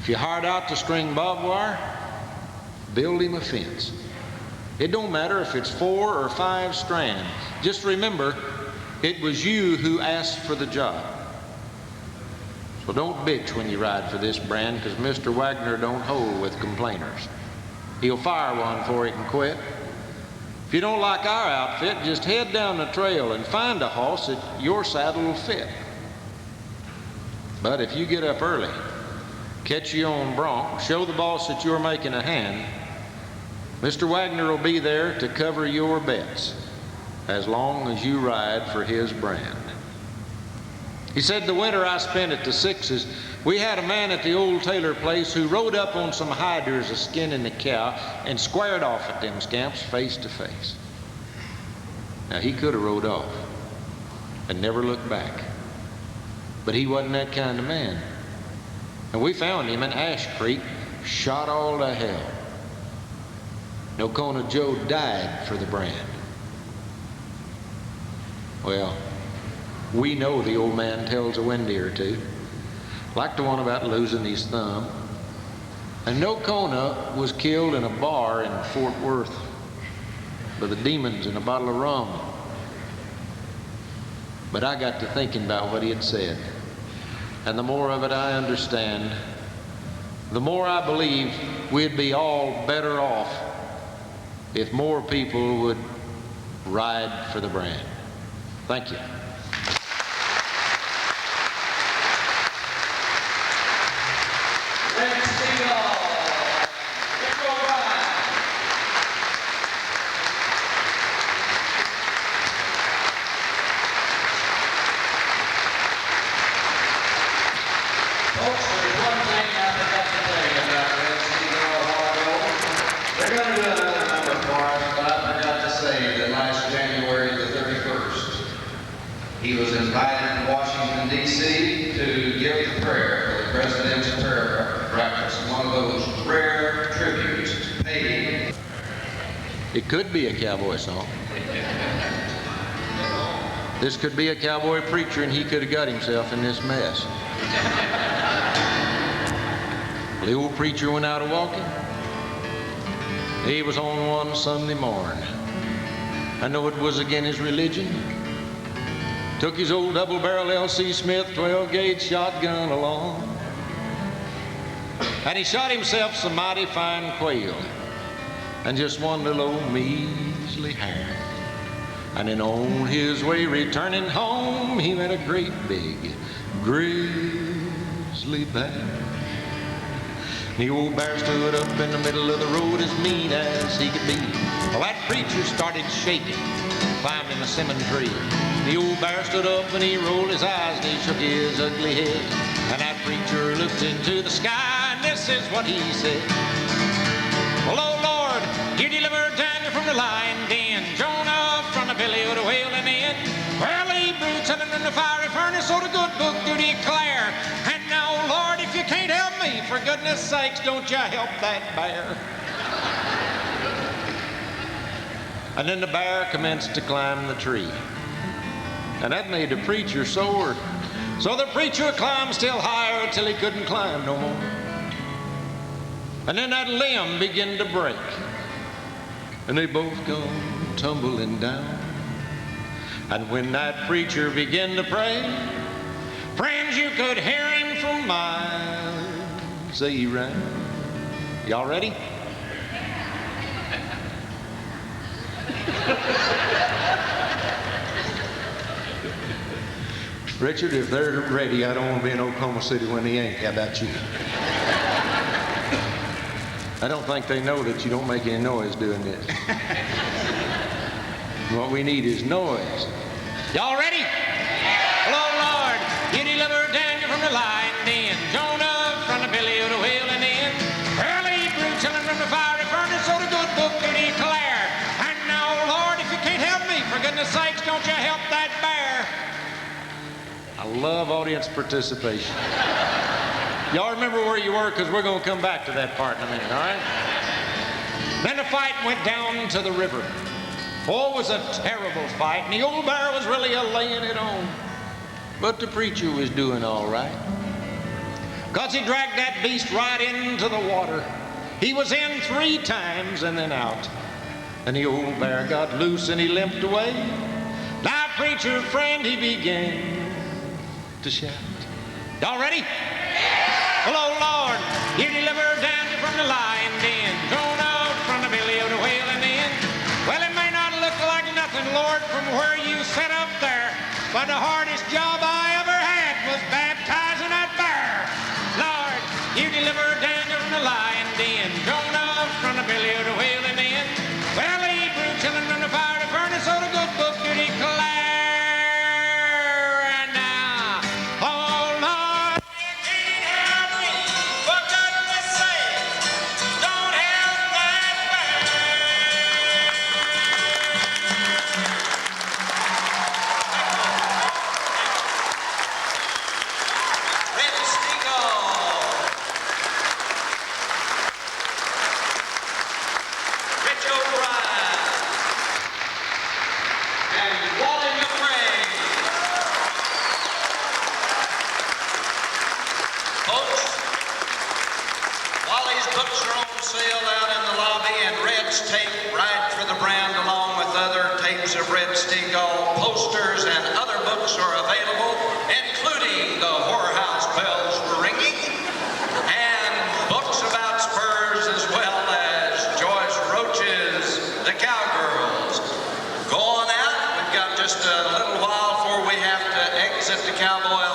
If you hired out to string barbed wire, build him a fence. It don't matter if it's 4 or 5 strands. Just remember, it was you who asked for the job. So don't bitch when you ride for this brand, because Mr. Wagner don't hold with complainers. He'll fire one before he can quit. If you don't like our outfit, just head down the trail and find a horse that your saddle will fit. But if you get up early, catch your own bronc, show the boss that you're making a hand, Mr. Wagner will be there to cover your bets as long as you ride for his brand. He said, "The winter I spent at the Sixes, we had a man at the old Taylor place who rode up on some hiders a skinning a cow and squared off at them scamps face to face." Now, he could have rode off and never looked back, but he wasn't that kind of man. And we found him in Ash Creek, shot all to hell. Nocona Joe died for the brand. Well, we know the old man tells a windy or two, like the one about losing his thumb. And Nocona was killed in a bar in Fort Worth by the demons in a bottle of rum. But I got to thinking about what he had said, and the more of it I understand, the more I believe we'd be all better off if more people would ride for the brand. Thank you. He was invited to Washington, D.C. to give the prayer for the President's prayer breakfast, one of those rare tributes paid. It could be a cowboy song. This could be a cowboy preacher, and he could have got himself in this mess. The old preacher went out a-walking. He was on one Sunday morn. I know it was again his religion. Took his old double-barrel L.C. Smith 12-gauge shotgun along, and he shot himself some mighty fine quail and just one little old measly hare. And then on his way returning home, he met a great big grizzly bear. The old bear stood up in the middle of the road as mean as he could be. Well, that preacher started shaking, climbed in a simmon tree. The old bear stood up and he rolled his eyes and he shook his ugly head. And that preacher looked into the sky and this is what he said. "Well, oh Lord, you delivered Daniel from the lion den, Jonah from the belly of the whale, and then, well, Hebrew telling in the fiery furnace, so the good book do declare. And now, Lord, if you can't help me, for goodness sakes, don't you help that bear." And then the bear commenced to climb the tree. And that made the preacher sore. So the preacher climbed still higher until he couldn't climb no more. And then that limb began to break. And they both come tumbling down. And when that preacher began to pray, friends, you could hear him from miles around. Y'all ready? Richard, if they're ready, I don't want to be in Oklahoma City when they ain't. How about you? I don't think they know that you don't make any noise doing this. What we need is noise. Y'all ready? Hello, Lord. You delivered Daniel from the lion den, Jonah from the belly of the whale, and then early brewed children from the fiery furnace, so the good book to declare. And now, Lord, if you can't help me, for goodness sakes, don't you help that bear. I love audience participation. Y'all remember where you were, because we're going to come back to that part in a minute, all right? Then the fight went down to the river. Oh, it was a terrible fight, and the old bear was really a-laying it on. But the preacher was doing all right. Because he dragged that beast right into the water. He was in 3 times and then out. And the old bear got loose and he limped away. Now, preacher friend, he began to shout. Y'all ready? Hello, Lord, you delivered Daniel from the lion den, Jonah from the belly of the whale, and then, well, it may not look like nothing, Lord, from where you sit up there, but the hardest job I ever had was baptizing that bear. Lord, you delivered Daniel from the lion den, Jonah from the belly of the whale, and then, well, he brewed children from the fiery furnace, so the good book to declare. And now, oh Lord, you can't help me, for goodness sake, don't help that bear. Red Stingle, Rich O'Brien, and Wally McRae. Folks, Wally's books are on sale out in the lobby, and Red's tape, Ride for the Brand, along with other tapes of Red Stingle, posters, and other books are available, including The Whorehouse Bells Were Ringing, and books about Spurs, as well as Joyce Roach's The Cowgirls. Go on out. We've got just a little while before we have to exit the Cowboy